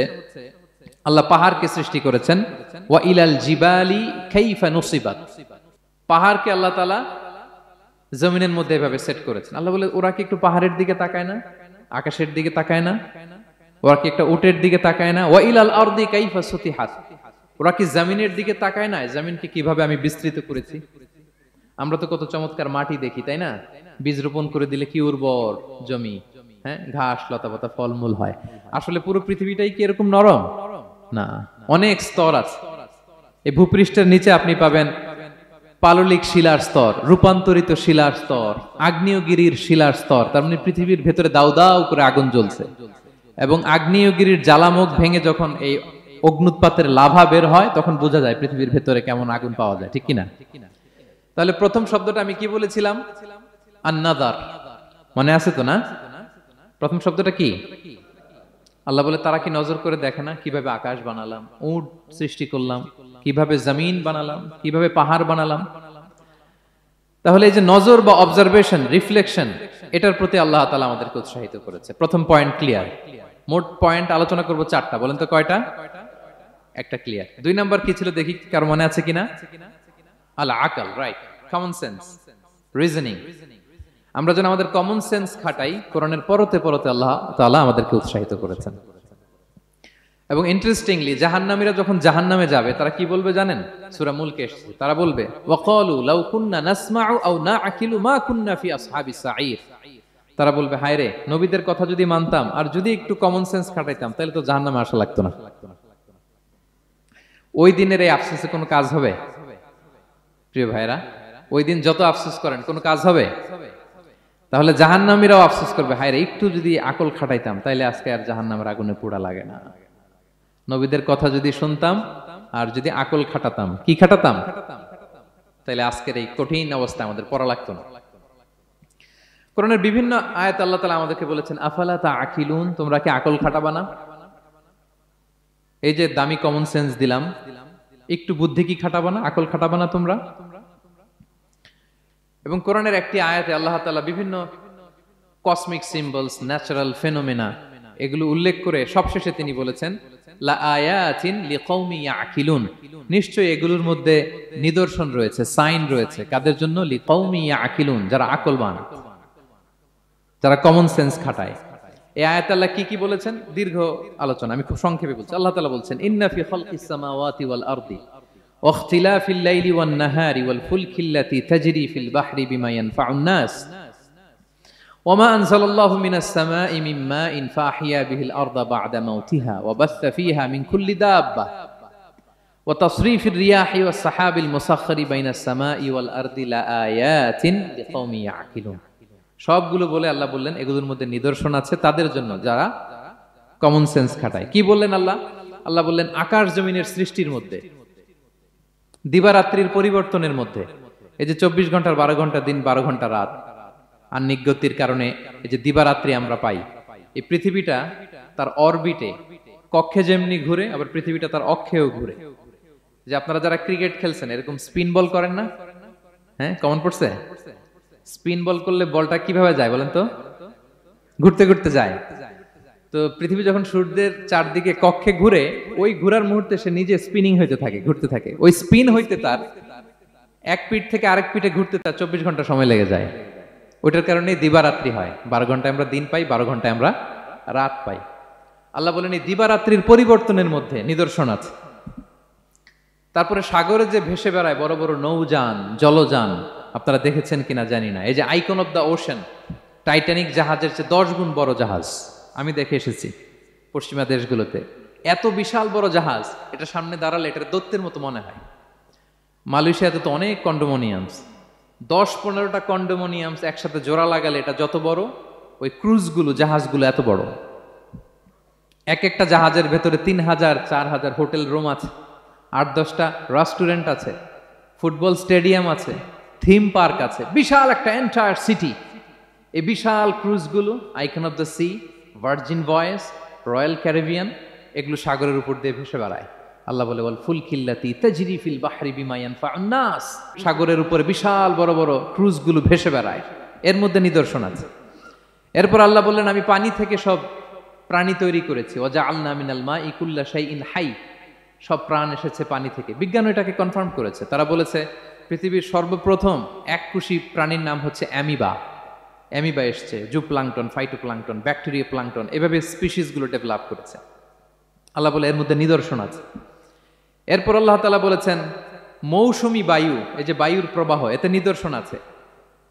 B: আল্লাহ পাহাড়কে সৃষ্টি করেছেন। ওয়া ইলাল জিবালি কাইফা নুসিবাত, পাহাড়কে আল্লাহ তাআলা জমিনের মধ্যে এভাবে সেট করেছেন। আল্লাহ বলে ওরা কি একটু পাহাড়ের দিকে তাকায় না, আকাশের দিকে তাকায় না? ওরা কি একটা উটের দিকে তাকায় না? ওয়া ইলাল আরদি কাইফা সুতিহাত, ওরা কি জমিনের দিকে তাকায় না, জমিনকে কিভাবে আমি বিস্তৃত করেছি। আমরা তো কত চমৎকার মাটি দেখি, তাই না? বীজ রোপণ করে দিলে কি উর্বর জমি, হ্যাঁ, ঘাস লতাপাতা ফলমূল হয়। আসলে পুরো পৃথিবীটাই কি এরকম নরম? না, অনেক স্তর আছে। এই ভূপৃষ্ঠের নিচে আপনি পাবেন পাললিক শিলার স্তর, রূপান্তরিত শিলার স্তর, আগ্নেয়গিরির শিলার স্তর। তার মানে পৃথিবীর ভেতরে দাউ দাউ করে আগুন জ্বলছে, এবং আগ্নেয়গিরির জ্বালামুখ ভেঙে যখন এই অগ্নুৎপাতের লাভা বের হয় তখন বোঝা যায় পৃথিবীর ভেতরে কেমন আগুন পাওয়া যায়, ঠিক কিনা? তাহলে প্রথম শব্দটা আমি কি বলেছিলাম? আন-নাযার। মনে আছে তো না? প্রথম শব্দটা কি? আল্লাহ বলে তারা কি নজর করে দেখে না কিভাবে আকাশ বানালাম, উট সৃষ্টি করলাম, কিভাবে জমিন বানালাম, কিভাবে পাহাড় বানালাম। তাহলে এই যে নজর বা অবজারভেশন, রিফ্লেকশন, এটার প্রতি আল্লাহ তাআলা আমাদেরকে উৎসাহিত করেছে। প্রথম পয়েন্ট ক্লিয়ার। মোট পয়েন্ট আলোচনা করব 4টা। বলেন তো কয়টা? একটা ক্লিয়ার। 2 নাম্বার কি ছিল দেখি কার মনে আছে কিনা? আল আকল, রাইট, কমন সেন্স, রিজনিং। আমরা যেন আমাদের কমন সেন্স খাটাই, কোরআনের পরতে পরতে আল্লাহ তাআলা আমাদেরকে উৎসাহিত করেছেন। এবং ইন্টারেস্টিংলি জাহান্নামীরা যখন জাহান্নামে যাবে তারা কি বলবে জানেন? সূরা মুলকে এসেছে, তারা বলবে ওয়াকালু লাউ কুননা নাসমাউ আও নাআকিলু মা কুননা ফি আসহাবিস সাঈর। তারা বলবে হায় রে, নবীদের কথা যদি মানতাম আর যদি একটু কমন সেন্স খাটাইতাম তাহলে তো জাহান্নামে আসা লাগতো না। ওই দিনের এই আফসোসে কোনো কাজ হবে? প্রিয় ভাইরা, ওই দিন যত আফসোস করেন কোনো কাজ হবে? তাহলে জাহান্নামীরাও আফসোস করবে হায় রে, একটু যদি আকল খাটাইতাম তাইলে আজকে আর জাহান্নামের আগুনে পোড়া লাগে না। নবীদের কথা যদি শুনতাম আর যদি আকল খাটাতাম, কি খাটাতাম? তাইলে আজকের এই কঠিন অবস্থা আমাদের পড়া লাগতো না। কোরআনের বিভিন্ন আয়াত আল্লাহ তাআলা আমাদেরকে বলেছেন আফালা তাআকিলুন, তোমরা কি আকল খাটাবা না? এই যে দামি কমন সেন্স দিলাম, একটু বুদ্ধি কি খাটাবা না, আকল খাটাবা না তোমরা? এবং কোরআনের একটি আয়াতে আল্লাহ তাআলা বিভিন্ন কসমিক সিম্বলস, ন্যাচারাল ফেনোমেনা এগুলো উল্লেখ করে সবশেষে তিনি বলেছেন লা আয়াতিন লিকৌমি ইয়াকিলুন, নিশ্চয়ই এগুলোর মধ্যে নিদর্শন রয়েছে, সাইন রয়েছে, কাদের জন্য? লিকৌমি ইয়াকিলুন, যারা আকলবান, যারা কমন সেন্স খাটায়। এই আয়াতে আল্লাহ কি কি বলেছেন দীর্ঘ আলোচনা, আমি খুব সংক্ষেপে বলছি। আল্লাহ তাআলা বলছেন ইন্না ফি খালকিস সামাওয়াতি ওয়াল আরদি ওয়া ইখতিলাফিল লাইলি ওয়ান নাহারি ওয়াল ফুলকিল্লাতি তাজরি ফিল বাহরি বিমা ইয়ানফাউন নাস وما أنزل الله من السماء من ماء فأحيا به الأرض بعد موتها وبث فيها من كل دابة وتصريف الرياح والسحاب المسخر بين السماء والأرض لآيات لقوم يعقلون। সবগুলো বলে আল্লাহ বললেন এগুলোর মধ্যে নিদর্শন আছে তাদের জন্য যারা কমন সেন্স খাটায়। কি বললেন আল্লাহ? আল্লাহ বললেন আকাশ জমিনের সৃষ্টির মধ্যে, দিবারাত্রির পরিবর্তনের মধ্যে, এই যে 24 ঘন্টার 12 ঘন্টা দিন, 12 ঘন্টা রাত, আর নিগতির কারণে এই যে দিবারাত্রি আমরা পাই, এই পৃথিবীটা তার অরবিটে কক্ষে যেমনি ঘুরে, আবার পৃথিবীটা তার অক্ষেও ঘুরে। যে আপনারা যারা ক্রিকেট খেলছেন এরকম স্পিন বল করেন না? হ্যাঁ, কমন পড়ছে? স্পিন বল করলে বলটা কিভাবে যায় বলেন তো? ঘুরতে ঘুরতে যায়। তো পৃথিবী যখন সূর্যের চারদিকে কক্ষে ঘুরে, ওই ঘোরার মুহূর্তে সে নিজে স্পিনিং হইতে থাকে, ঘুরতে থাকে। ওই স্পিন হইতে তার এক পিঠ থেকে আরেক পিঠে ঘুরতে তার 24 ঘন্টা সময় লেগে যায়। ওইটার কারণে দিবারাত্রি হয়। 12 ঘন্টায় আমরা দিন পাই, 12 ঘন্টায় আমরা রাত পাই। আল্লাহ বলেন এই দিবারাত্রির পরিবর্তনের মধ্যে নিদর্শন আছে। তারপরে সাগরে যে ভেসে বেড়ায় বড় বড় নৌযান, জলযান, আপনারা দেখেছেন কিনা জানি না, এই যে icon of the ocean, Titanic জাহাজের চেয়ে 10 গুণ বড় জাহাজ, আমি দেখে এসেছি পশ্চিমা দেশগুলোতে। এত বিশাল বড় জাহাজ, এটা সামনে দাঁড়ালে এটার দৈত্যের মতো মনে হয়। মালয়েশিয়াতে তো অনেক কন্ডোমোনিয়ামস, 10-15টা কন্ডোমোনিয়ামস একসাথে জোড়া লাগালে এটা যত বড়, ওই ক্রুজগুলো, জাহাজগুলো এত বড়। এক একটা জাহাজের ভেতরে 3000-4000 হোটেল রুম আছে, 8-10টা রেস্টুরেন্ট আছে, ফুটবল স্টেডিয়াম আছে, থিম পার্ক আছে, বিশাল একটা এন্টায়ার সিটি। এই বিশাল ক্রুজগুলো, Icon of the Sea, Virgin Voyages, Royal Caribbean, এগুলো সাগরের উপর দিয়ে ভেসে বেড়ায়। আল্লাহ বলে ওয়াল ফুলকিল্লাতি তাজরি ফিল বাহরি বিমা ইয়ানফাউন নাস, সাগরের উপরে বিশাল বড় বড় ক্রুজগুলো ভেসে বেড়ায়, এর মধ্যে নিদর্শন আছে। এরপর আল্লাহ বললেন আমি পানি থেকে সব প্রাণী তৈরি করেছি, ওয়াজআলনা মিনাল মাই কুল্লা শাইইন হাই, সব প্রাণ এসেছে পানি থেকে। বিজ্ঞান এটাকে কনফার্ম করেছে। তারা বলেছে পৃথিবীর সর্বপ্রথম এককোষী প্রাণীর নাম হচ্ছে অ্যামিবা। অ্যামিবা এসছে, জুপ্লাঙ্কটন, ফাইটোপ্লাঙ্কটন, ব্যাকটেরিয়া প্লাঙ্কটন, এভাবে স্পিসিসগুলো ডেভেলপ করেছে। আল্লাহ বলে এর মধ্যে নিদর্শন আছে। এরপর আল্লাহ তাআলা বলেছেন মৌসুমী বায়ু, এই যে বায়ুর প্রবাহ, এতে নিদর্শন আছে।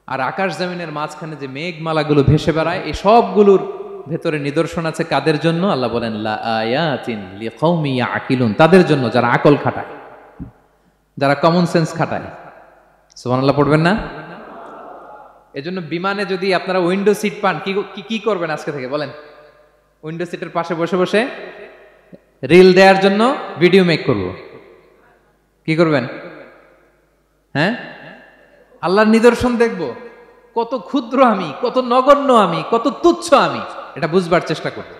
B: আর আকাশ জমিনের মাঝখানে যে মেঘমালাগুলো ভেসে বেড়ায়, এই সবগুলোর ভেতরে নিদর্শন আছে। কাদের জন্য? আল্লাহ বলেন লা আয়াতিন লিকৌমি ইয়াকিলুন, তাদের জন্য যারা আকল খাটায়, যারা কমন সেন্স খাটায়। সুবহানাল্লাহ পড়বেন না? এজন্য বিমানে যদি আপনারা উইন্ডো সিট পান, কি করবেন আজকে থেকে বলেন? উইন্ডো সিটের পাশে বসে বসে রিল দেওয়ার জন্য ভিডিও মেক করব। কি করবেন? হ্যাঁ, আল্লাহর নিদর্শন দেখব, কত ক্ষুদ্র আমি, কত নগণ্য আমি, কত তুচ্ছ আমি, এটা বুঝবার চেষ্টা করব।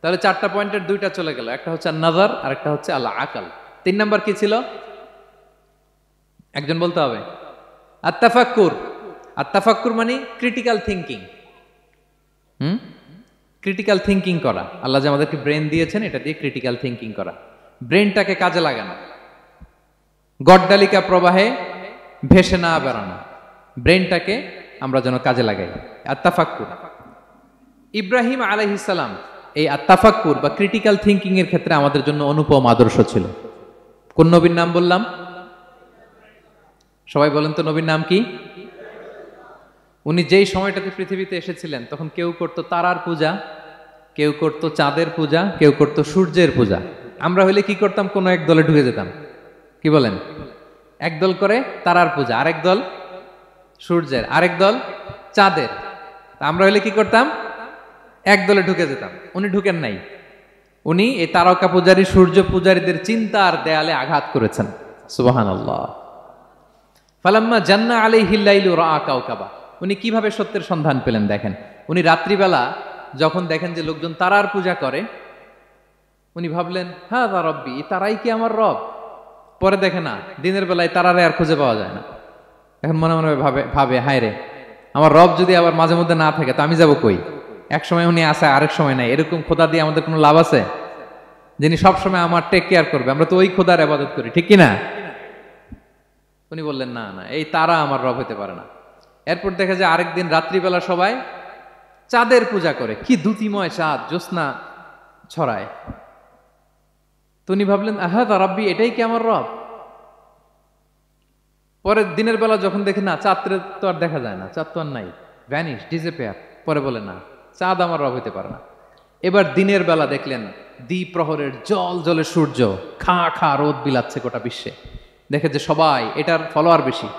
B: তাহলে 4টা পয়েন্টের 2টা চলে গেল, একটা হচ্ছে নাজার আর একটা হচ্ছে আল আকল। 3 নাম্বার কি ছিল? একজন বলতে হবে। আত-তাফাক্কুর। আত-তাফাক্কুর মানে ক্রিটিক্যাল থিঙ্কিং। ক্রিটিক্যাল থিঙ্কিং করা। আল্লাহ যে আমাদেরকে ব্রেন দিয়েছেন, এটা দিয়ে ক্রিটিক্যাল থিঙ্কিং করা, ব্রেনটাকে কাজে লাগানো, গড্ডালিকা প্রবাহে ভেসে না বেড়ানো, ব্রেনটাকে আমরা যেন কাজে লাগাই। আত-তাফাক্কুর। ইব্রাহিম আলাইহিস সালাম এই আত-তাফাক্কুর বা ক্রিটিক্যাল থিঙ্কিং এর ক্ষেত্রে আমাদের জন্য অনুপম আদর্শ ছিল। কোন নবীর নাম বললাম? সবাই বলেন তো নবীর নাম কি? উনি যেই সময়টাতে পৃথিবীতে এসেছিলেন তখন কেউ করতো তারার পূজা, কেউ করতো চাঁদের পূজা, কেউ করতো সূর্যের পূজা। আমরা হইলে কি করতাম? কোনো এক দলে ঢুকে যেতাম। কি বলেন? এক দল করে তারার পূজা, আরেক দল সূর্যের, আরেক দল চাঁদের। আমরা হইলে কি করতাম? এক দলে ঢুকে যেতাম। উনি ঢুকেন নাই। উনি এই তারকা পূজারী, সূর্য পূজারীদের চিন্তার দেয়ালে আঘাত করেছেন। সুবহানাল্লাহ। ফালাম্মা জান্না আলাইহিল লাইলু রাআ কাওকাবা, উনি কিভাবে সত্যের সন্ধান পেলেন দেখেন। উনি রাত্রিবেলা যখন দেখেন যে লোকজন তারার পূজা করে, উনি ভাবলেন হাযা রব্বি, তারাই কি আমার রব? পরে দেখে না, দিনের বেলায় তারারে আর খুঁজে পাওয়া যায় না। এখন মনে মনে ভাবে হায় রে, আমার রব যদি আবার মাঝে মধ্যে না থাকে তো আমি যাব কই? এক সময় উনি আসে, আরেক সময় নাই। এরকম খোদা দিয়ে আমাদের কোনো লাভ আছে? যিনি সবসময় আমার টেক কেয়ার করবে, আমরা তো ওই খোদার ইবাদত করি, ঠিক কিনা? উনি বললেন না না, এই তারা আমার রব হতে পারে না। এরপর দেখা যায় আরেকদিন রাত্রিবেলা সবাই চাঁদের পূজা করে, কি দ্যুতিময় চাঁদ, জ্যোৎস্না ছড়ায়। তো উনি ভাবলেন আহাদা রাব্বি, এটাই কি আমার রব? পরে দিনের বেলা যখন দেখে না, চাঁদ তো আর দেখা যায় না, চাঁদ তো আর নাই, ভ্যানিশ, ডিসঅ্যাপিয়ার। পরে বলে না, চাঁদ আমার রব হতে পারে না। এবার দিনের বেলা দেখলেন দ্বিপ্রহরের জল জলে সূর্য খা খা রোদ বিলাচ্ছে গোটা বিশ্বে। দেখে যে সবাই এটার ফলোয়ার বেশি,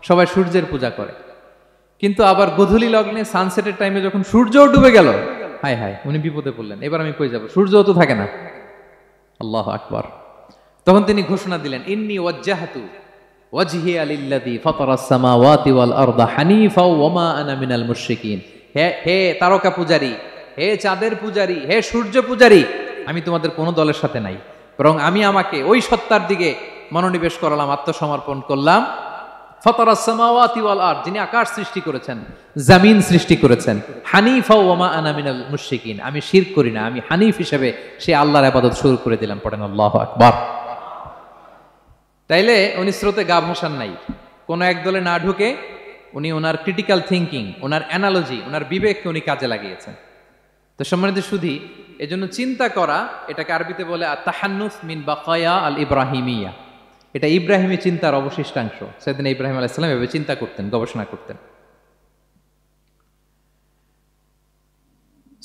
B: সবাই সূর্যের পূজা করে। কিন্তু আবার গোধূলি লগ্নে সানসেটের টাইমে যখন সূর্য ডুবে গেল, হায় হায়, উনি বিপদে পড়লেন। এবার আমি কই যাব, সূর্যও তো থাকে না। আল্লাহু আকবার। তখন তিনি ঘোষণা দিলেন, ইন্নী ওয়াজ্জাহতু ওয়াজহিয়া লিল্লাযী ফাতারাস সামাওয়াতি ওয়াল আরদা হানিফা ওয়া মা আনা মিনাল মুশরিকিন। হে তারকা পূজারী, হে চাঁদের পূজারী, হে সূর্য পূজারী, আমি তোমাদের কোনো দলের সাথে নাই, বরং আমি আমাকে ওই সত্তার দিকে মনোনিবেশ করলাম, আত্মসমর্পণ করলাম। ফাতারাস সামাওয়াতি ওয়াল আরদ, যিনি আকাশ সৃষ্টি করেছেন, জমিন সৃষ্টি করেছেন। হানিফা ওয়া মা আনা মিনাল মুশরিকিন, আমি শিরক করি না, আমি হানিফ হিসেবে সে আল্লাহর ইবাদত শুরু করে দিলাম। পড়েন আল্লাহু আকবার। তাইলে উনি স্রোতে গা ভাসান নাই, কোন এক দলে না ঢুকে উনি ওনার ক্রিটিক্যাল থিঙ্কিং, ওনার অ্যানালজি, ওনার বিবেককে উনি কাজে লাগিয়েছেন। তো সম্মানিত সুধী, এজন্য চিন্তা করা, এটাকে আরবিতে বলে আত-তাহান্নুস মিন বাকায়া আল ইব্রাহিমিয়া। এটা ইব্রাহিমী চিন্তার অবশিষ্টাংশ। সেদিন ইব্রাহিম আলাইহিস সালাম এভাবে চিন্তা করতেন, গবেষণা করতেন।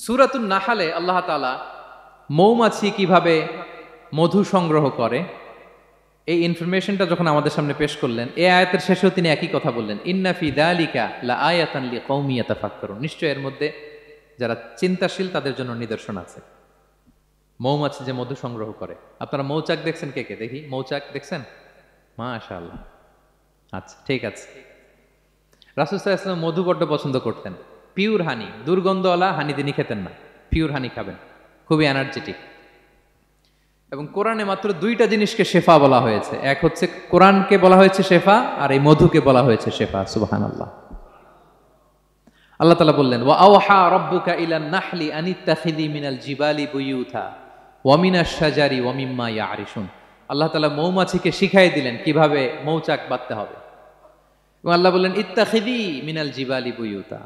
B: সূরাতুন নাহলে আল্লাহ তাআলা মৌমাছি কিভাবে মধু সংগ্রহ করে এই ইনফরমেশনটা যখন আমাদের সামনে পেশ করলেন, এই আয়াতের শেষেও তিনি একই কথা বললেন, ইন্না ফি যালিকা লাআয়াতান লিকাউমি ইয়াতাফাক্কারুন, নিশ্চয় এর মধ্যে যারা চিন্তাশীল তাদের জন্য নিদর্শন আছে। মৌমাছি যে মধু সংগ্রহ করে, আপনারা মৌচাক দেখছেন? কে কে দেখি মৌচাক দেখছেন? মাশাআল্লাহ, আচ্ছা ঠিক আছে। রাসূল সাল্লাল্লাহু আলাইহি ওয়াসাল্লাম মধু বড্ড পছন্দ করতেন। পিওর হানি, দুর্গন্ধওয়ালা হানি তিনি খেতেন না, পিওর হানি খাবেন, খুবই এনার্জেটিক। এবং কোরআনে মাত্র দুইটা জিনিসকে শেফা বলা হয়েছে, এক হচ্ছে কোরআনকে বলা হয়েছে শেফা, আর এই মধুকে বলা হয়েছে শেফা। সুবহানাল্লাহ। আল্লাহ তাআলা বললেন, ওয়া আওহা রাব্বুকা ইলান নাহলি আনিত্তাখিযি মিনাল জিবালি বুয়ুতা ওয়া মিনাশ শাজারি ওয়া মিম্মা ইয়ারিশুন। আল্লাহ তাআলা মৌমাছিকে শিখাই দিলেন কিভাবে মৌচাক বাঁধতে হবে। এবং আল্লাহ বললেন, ইত্তাখিযি মিনাল জিবালি বুয়ুতা,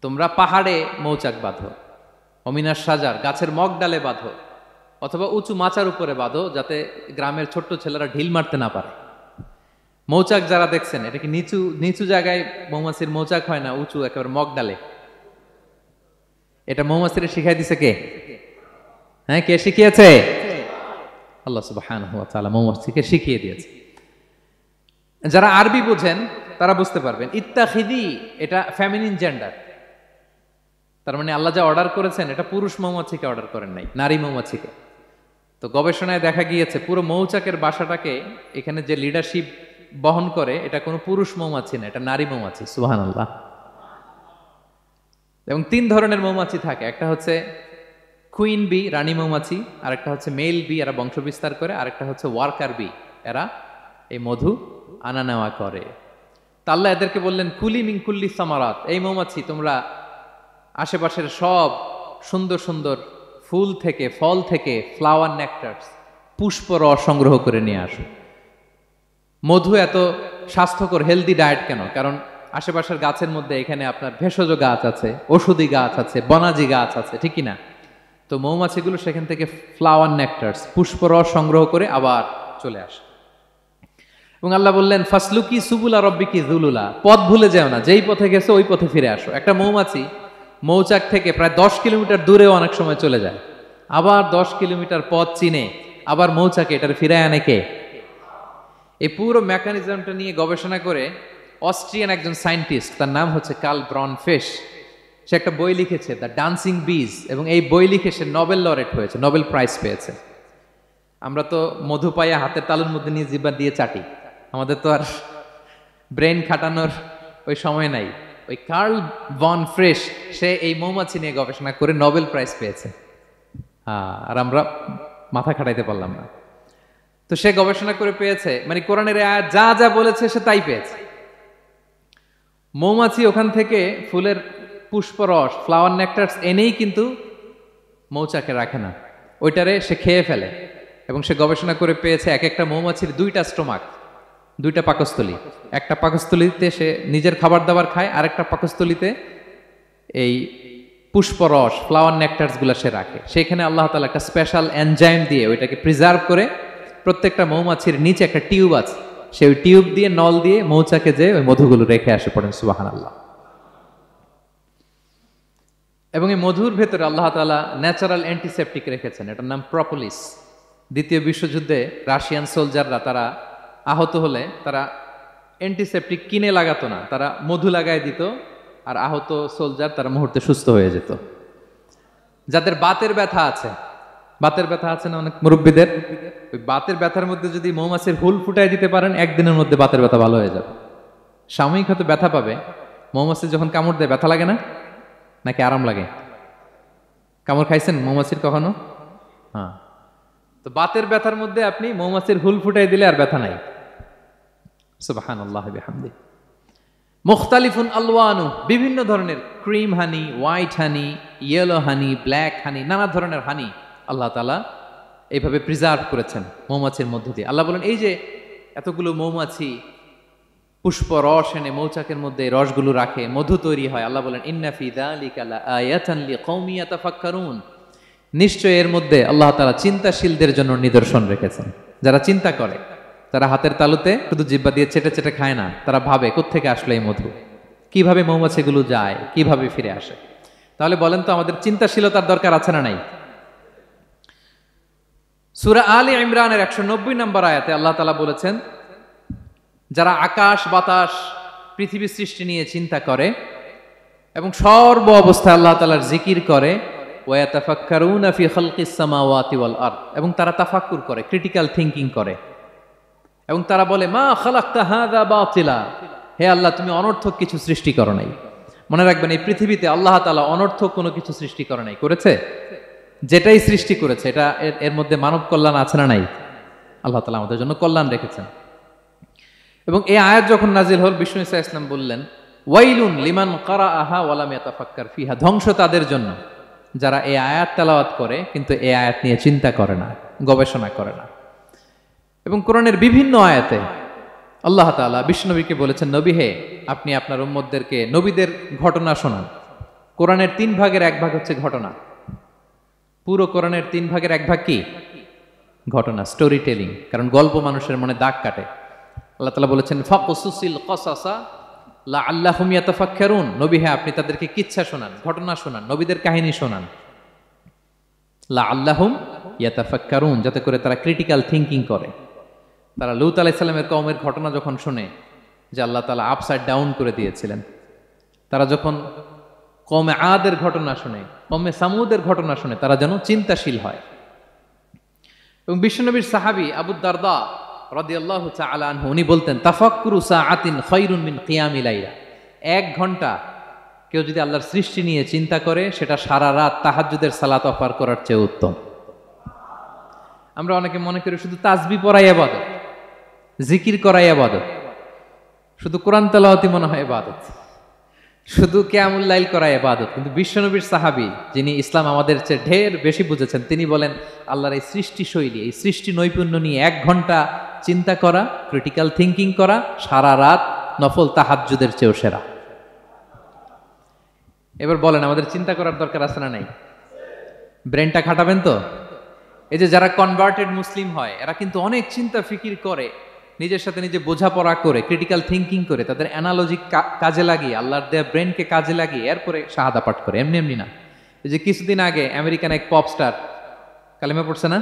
B: তোমরা পাহাড়ে মৌচাক বাঁধো, ওয়া মিনাশ শাজার, গাছের মগ ডালে বাঁধো, অথবা উঁচু মাচার উপরে বাঁধো, যাতে গ্রামের ছোট্ট ছেলেরা ঢিল মারতে না পারে। মৌচাক যারা দেখছেন, এটা কি নিচু নিচু জায়গায় মৌমাছির মৌচাক হয় না, উঁচু একেবারে মগ ডালে। এটা মৌমাছির শিখাই দিছে কে? হ্যাঁ, কে শিখিয়েছে? আল্লাহ সুবহানাহু ওয়া তাআলা মৌমাছিকে শিখিয়ে দিয়েছে। যারা আরবি বোঝেন তারা বুঝতে পারবেন, ইত্তাখিদি এটা ফেমিনিন জেন্ডার। তার মানে আল্লাহ যা অর্ডার করেছেন এটা পুরুষ মৌমাছিকে অর্ডার করেন নাই, নারী মৌমাছিকে। তো গবেষণায় দেখা গিয়েছে পুরো মৌচাকের বাসাটাকে এখানে যে লিডারশিপ বহন করে এটা কোনো পুরুষ মৌমাছি না, এটা নারী মৌমাছি। সুবহানাল্লাহ। এবং তিন ধরনের মৌমাছি থাকে, একটা হচ্ছে কুইন বি, রানী মৌমাছি, আর একটা হচ্ছে মেল বি, এরা বংশ বিস্তার করে, আর একটা হচ্ছে ওয়ার্কার বি, এরা এই মধু আনা নেওয়া করে। তা আল্লাহ এদেরকে বললেন, কুলি মিন কুল্লি সামারাত, এই মৌমাছি তোমরা আশেপাশের সব সুন্দর সুন্দর ফুল থেকে, ফল থেকে, ফ্লাওয়ার নেকটার্স, পুষ্প রস সংগ্রহ করে নিয়ে আসো। মধু এত স্বাস্থ্যকর, হেলদি ডায়েট কেন? কারণ আশেপাশের গাছের মধ্যে এখানে আপনার ভেষজ গাছ আছে, ওষুধি গাছ আছে, বনাজি গাছ আছে, ঠিক কিনা? তো মৌমাছিগুলো সেখান থেকে ফ্লাওয়ার নেকটার্স, পুষ্পরস সংগ্রহ করে আবার চলে আসে। এবং আল্লাহ বললেন, ফাসলুকি সুবুলা রব্বিকি যুলুলা, পথ ভুলে যেও না, যেই পথে গেছো ওই পথে ফিরে আসো। একটা মৌমাছি মৌচাক থেকে প্রায় 10 কিলোমিটার দূরেও অনেক সময় চলে যায়, আবার 10 কিলোমিটার পথ চিনে আবার মৌচাকে এটার ফিরায় আনে কে? এই পুরো মেকানিজমটা নিয়ে গবেষণা করে অস্ট্রিয়ান একজন সায়েন্টিস্ট, তার নাম হচ্ছে কার্ল ব্রনফেশ, সে একটা বই লিখেছে, দ্য ডান্সিং বিজ, এবং এই বই লিখে সে নোবেল লরেট হয়েছে, নোবেল প্রাইজ পেয়েছে। আমরা তো মধু পাইয়া হাতের তালুর মধ্যে নিয়ে জিহ্বা দিয়ে চাটি, আমাদের তো আর ব্রেন খাটানোর ওই সময় নাই। ওই কার্ল ভন ফ্রেশ সে এই মৌমাছি নিয়ে গবেষণা করে নোবেল প্রাইজ পেয়েছে। আর আমরা মাথা খাটাইতে পারলাম না। তো সে গবেষণা করে পেয়েছে, মানে কোরআনের আয়াত যা যা বলেছে সে তাই পেয়েছে। মৌমাছি ওখান থেকে ফুলের পুষ্পরস, ফ্লাওয়ার নেকটার্স এনেই কিন্তু মৌচাকে রাখে না, ওইটারে সে খেয়ে ফেলে। এবং সে গবেষণা করে পেয়েছে এক একটা মৌমাছির দুইটা স্টোমাক, দুইটা পাকস্থলী। একটা পাকস্থলীতে সে নিজের খাবার দাবার খায়, আর একটা পাকস্থলীতে এই পুষ্পরস, ফ্লাওয়ার নেকটার্স গুলা সে রাখে। সেখানে আল্লাহ তাআলা একটা স্পেশাল এনজাইম দিয়ে ওইটাকে প্রিজার্ভ করে, প্রত্যেকটা মৌমাছির নিচে একটা টিউব আছে, সে ওই টিউব দিয়ে নল দিয়ে মৌচাকে যে ওই মধুগুলো রেখে আসে। পড়েন সুবহানাল্লাহ। এবং এই মধুর ভেতরে আল্লাহ তাআলা ন্যাচারাল অ্যান্টিসেপটিক রেখেছেন, এটার নাম প্রপোলিস। দ্বিতীয় বিশ্বযুদ্ধে রাশিয়ান সোলজাররা তারা আহত হলে তারা অ্যান্টিসেপটিক কিনে লাগাতো না, তারা মধু লাগায় দিত, আর আহত সোলজার তারা মুহূর্তে সুস্থ হয়ে যেত। যাদের বাতের ব্যথা আছে, বাতের ব্যথা আছে না অনেক মুরব্বীদের, ওই বাতের ব্যথার মধ্যে যদি মৌমাছির হুল ফুটাই দিতে পারেন, একদিনের মধ্যে বাতের ব্যথা ভালো হয়ে যাবে। সাময়িক হয়তো ব্যথা পাবে, মৌমাছি যখন কামড় দেয় ব্যথা লাগে না, নাকি আরাম লাগে? কামড় খাইছেন মৌমাছির কখনো? হ্যাঁ। তো বাতের ব্যথার মধ্যে আপনি মৌমাছির হুল ফুটাই দিলে আর ব্যথা নাই। সুবহানাল্লাহ বিহামদিহি। মুখতালিফুন আলওয়ানু, বিভিন্ন ধরনের ক্রিম হানি, হোয়াইট হানি, ইয়েলো হানি, ব্ল্যাক হানি, নানা ধরনের হানি আল্লাহ তাআলা এইভাবে প্রিজার্ভ করেছেন মৌমাছির মধ্য দিয়ে। আল্লাহ বলেন এই যে এতগুলো মৌমাছি পুষ্প রস এনে মৌচাকের মধ্যে রসগুলো রাখে, মধু তৈরি হয়। আল্লাহ বলেন ইন্না ফি যালিকা লাআয়াতান লিকওমি ইয়াতাফাক্কারুন, নিশ্চয় এর মধ্যে আল্লাহ তাআলা চিন্তাশীলদের জন্য নিদর্শন রেখেছেন। যারা চিন্তা করে, তারা হাতের তালুতে শুধু জিহ্বা দিয়ে চেটে চেটে খায় না, তারা ভাবে কোত্থেকে আসলো এই মধু, কিভাবে মৌমাছিগুলো যায়, কিভাবে ফিরে আসে। তাহলে বলেন তো আমাদের চিন্তাশীলতার দরকার আছে না নাই? সূরা আলে ইমরানের 190 নম্বর আয়াতে আল্লাহ তাআলা বলেছেন, যারা আকাশ বাতাস পৃথিবী সৃষ্টি নিয়ে চিন্তা করে এবং সর্ব অবস্থায় আল্লাহ তাআলার জিকির করে, ওয়া ইয়াতাফাক্কারুনা ফি খালকিস সামাওয়াতি ওয়াল আরদ, এবং তারা তাফাক্কুর করে, ক্রিটিক্যাল থিংকিং করে, এবং তারা বলে মা খালাকতা হাযা বাতিলা, হে আল্লাহ তুমি অনর্থক কিছু সৃষ্টি করো নাই। মনে রাখবেন এই পৃথিবীতে আল্লাহ তাআলা অনর্থক কোনো কিছু সৃষ্টি করে নাই, করেছে? যেটাই সৃষ্টি করেছে এটা এর মধ্যে মানব কল্যাণ আছে না নাই? আল্লাহ তাআলা আমাদের জন্য কল্যাণ রেখেছেন। এবং এই আয়াত যখন নাজিল হল, বিষ্ণু ঈসা ইসলাম বললেন ওয়াইলুন লিমান কারাআহা ওয়া লাম ইয়াতাফাক্কার ফিহা, ধ্বংস তাদের জন্য যারা এই আয়াত তেলাওয়াত করে কিন্তু এই আয়াত নিয়ে চিন্তা করে না, গবেষণা করে না। এবং কোরআনের বিভিন্ন আয়াতে আল্লাহ তাআলা বিশ্বনবীকে বলেছেন, নবী হে আপনি আপনার উম্মতদেরকে নবীদের ঘটনা শোনান। কোরআনের 3 ভাগের 1 ভাগ হচ্ছে ঘটনা। পুরো কোরআনের 3 ভাগের 1 ভাগ কি? ঘটনা, স্টোরি টেলিং। কারণ গল্প মানুষের মনে দাগ কাটে। আল্লাহ তাআলা বলেছেন ফাকুসুসিল কসাসা লাআল্লাহুম ইয়াতাফাক্কারুন, নবী হে আপনি তাদেরকে কিচ্ছা শোনান, ঘটনা শোনান, নবীদের কাহিনী শোনান। লাআল্লাহুম ইয়াতাফাক্কারুন, যাতে করে তারা ক্রিটিক্যাল থিংকিং করে। তারা লূত আলাইহিস সালামের কওমের ঘটনা যখন শুনে যে আল্লাহ তাআলা আপসাইড ডাউন করে দিয়েছিলেন, তারা যখন কওমে আদের ঘটনা শুনে, কওমে সামুদের ঘটনা শুনে, তারা যেন চিন্তাশীল হয়। এবং বিশ্বনবীর সাহাবী আবু দারদা রাদিয়াল্লাহু তাআলা আনহু উনি বলতেন তাফাক্কুরু সাআতিন খায়রুন মিন কিয়ামি লাইলা, 1 ঘন্টা কেউ যদি আল্লাহর সৃষ্টি নিয়ে চিন্তা করে সেটা সারা রাত তাহাজ্জুদের সালাত অফার করার চেয়ে উত্তম। আমরা অনেকে মনে করি শুধু তাসবিহ পড়াই ইবাদত, জিকির করাই ইবাদত, শুধু কোরআন তেলাওয়াতই মনে হয় ইবাদত, শুধু কিয়ামুল লাইল করাই ইবাদত। কিন্তু বিশ্বনবীর সাহাবী যিনি ইসলাম আমাদের চেয়ে ঢের বেশি বুঝেছেন, তিনি বলেন আল্লাহর এই সৃষ্টি শৈলী, এই সৃষ্টি নৈপুণ্য নিয়ে 1 ঘন্টা চিন্তা করা, ক্রিটিক্যাল থিংকিং করা, সারা রাত নফল তাহাজ্জুদের চেয়েও সেরা। এবার বলেন আমাদের চিন্তা করার দরকার আছে না নাই? ব্রেনটা খাটাবেন তো? এই যে যারা কনভার্টেড মুসলিম হয় এরা কিন্তু অনেক চিন্তা ফিকির করে, নিজের সাথে নিজে বোঝাপড়া করে, ক্রিটিক্যাল থিংকিং করে, তাদের অ্যানালজি কাজে লাগিয়ে, আল্লাহর দেয়া ব্রেনকে কাজে লাগিয়ে এরপরে শাহাদা পাঠ করে, এমনি এমনি না। এই যে কিছুদিন আগে আমেরিকান এক পপ স্টার কালেমা পড়ছে না?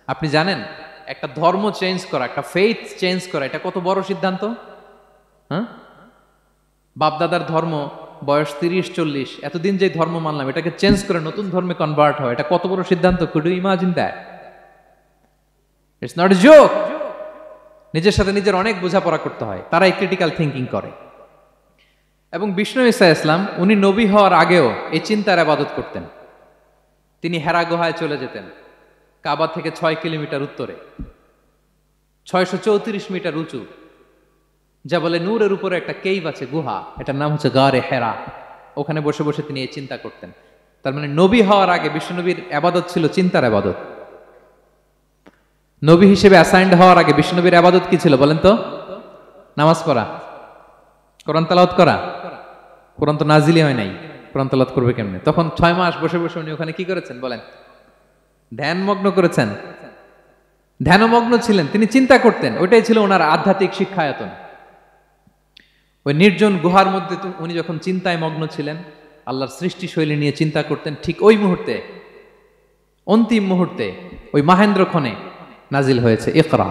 B: আপনি জানেন একটা ধর্ম চেঞ্জ করা, একটা ফেইথ চেঞ্জ করা, এটা কত বড় সিদ্ধান্ত? হ্যাঁ, বাপদাদার ধর্ম বয়স 30-40, এতদিন যে ধর্ম মানলাম এটাকে চেঞ্জ করে নতুন ধর্মে কনভার্ট হয়, এটা কত বড় সিদ্ধান্ত? Could you imagine that? It's not a joke. নিজের সাথে নিজের অনেক বোঝাপড়া করতে হয়, তারাই ক্রিটিক্যাল থিঙ্কিং করে। এবং বিষ্ণু ঈসা ইসলাম উনি নবী হওয়ার আগেও এই চিন্তার ইবাদত করতেন। তিনি হেরা গুহায় চলে যেতেন, কাবা থেকে 6 কিলোমিটার উত্তরে, 634 মিটার উঁচু, যা বলে নূরের উপরে একটা কেইভ আছে, গুহা, এটার নাম হচ্ছে গারে হেরা। ওখানে বসে বসে তিনি এই চিন্তা করতেন। তার মানে নবী হওয়ার আগে বিশ্বনবীর আবাদত ছিল চিন্তার আবাদত। নবী হিসেবে অ্যাসাইন্ড হওয়ার আগে বিশ্বনবীর আবাদত কি ছিল বলেন তো? নামাজ পড়া, কোরআন তেলাওয়াত করা। কোরআন তো নাজিলই হয় নাই, কোরআন তেলাওয়াত করবে কেমনে? তখন 6 মাস বসে বসে উনি ওখানে কি করেছেন বলেন? ধ্যানমগ্ন করেছেন, ধ্যানমগ্ন ছিলেন, তিনি চিন্তা করতেন। ওইটাই ছিল ওনার আধ্যাত্মিক শিক্ষায়তন। ওই নির্জন গুহার মধ্যে উনি যখন চিন্তায় মগ্ন ছিলেন, আল্লাহর সৃষ্টি শৈলী নিয়ে চিন্তা করতেন, ঠিক ওই মুহূর্তে, অন্তিম মুহূর্তে, ওই মাহেন্দ্রক্ষণে নাজিল হয়েছে ইকরা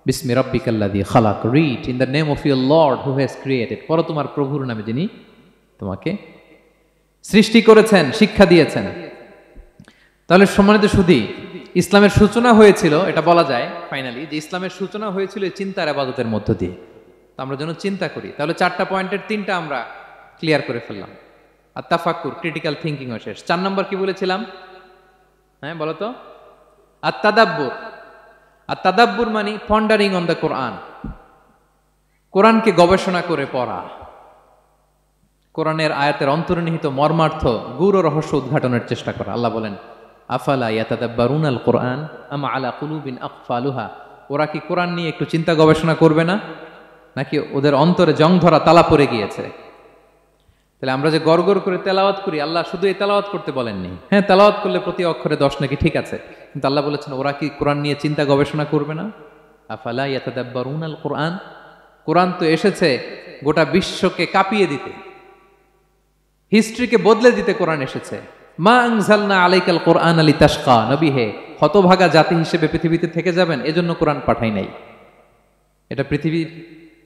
B: বিসমি রাব্বিকাল্লাযী খালাক, read in the name of your Lord who has created. পড়ো তোমার প্রভুর নামে যিনি তোমাকে সৃষ্টি করেছেন, শিক্ষা দিয়েছেন। তাহলে সম্মানিত সুধী, ইসলামের সূচনা হয়েছিল, এটা বলা যায় ফাইনালি যে ইসলামের সূচনা হয়েছিল এই চিন্তার ইবাদতের মধ্য দিয়ে। তো আমরা যেন চিন্তা করি। তাহলে 4টা পয়েন্টের 3টা আমরা ক্লিয়ার করে ফেললাম। আর তাফাক্কুর, ক্রিটিক্যাল থিঙ্কিং ও শেষ। 4 নম্বর কি বলেছিলাম? হ্যাঁ বলো তো। আর তাদাব্বুর। আর তাদাব্বুর মানে পন্ডারিং অন দ্য কোরআন, কোরআনকে গবেষণা করে পড়া, কোরআনের আয়াতের অন্তর্নিহিত মর্মার্থ, গূঢ় রহস্য উদ্ঘাটনের চেষ্টা করা। আল্লাহ বলেন আফালা ইয়াতাদাব্বারুনাল কোরআন আম আলা কুলুবিন আকফালুহা, ওরা কি কোরআন নিয়ে একটু চিন্তা গবেষণা করবে না, নাকি ওদের অন্তরে জং ধরা তালা পড়ে গিয়েছে? তাহলে আমরা যে গড়গড় করে তেলাওয়াত করি, আল্লাহ শুধু এই তেলাওয়াত করতে বলেননি। হ্যাঁ, তেলাওয়াত করলে প্রতি অক্ষরে 10 নাকি ঠিক আছে, কিন্তু আল্লাহ বলেছেন ওরা কি কোরআন নিয়ে চিন্তা গবেষণা করবে না? আফালা ইয়াতাদাব্বারুনাল কোরআন, কোরআন তো এসেছে গোটা বিশ্বকে কাঁপিয়ে দিতে, হিস্ট্রিকে বদলে দিতে কোরআন এসেছে। মা আনজালনা আলাইকাল কোরআন লিতাশকা, নবী হে হতভাগা জাতি হিসেবে পৃথিবীতে থেকে যাবেন, এজন্য কোরআন পাঠাই নাই। এটা পৃথিবীর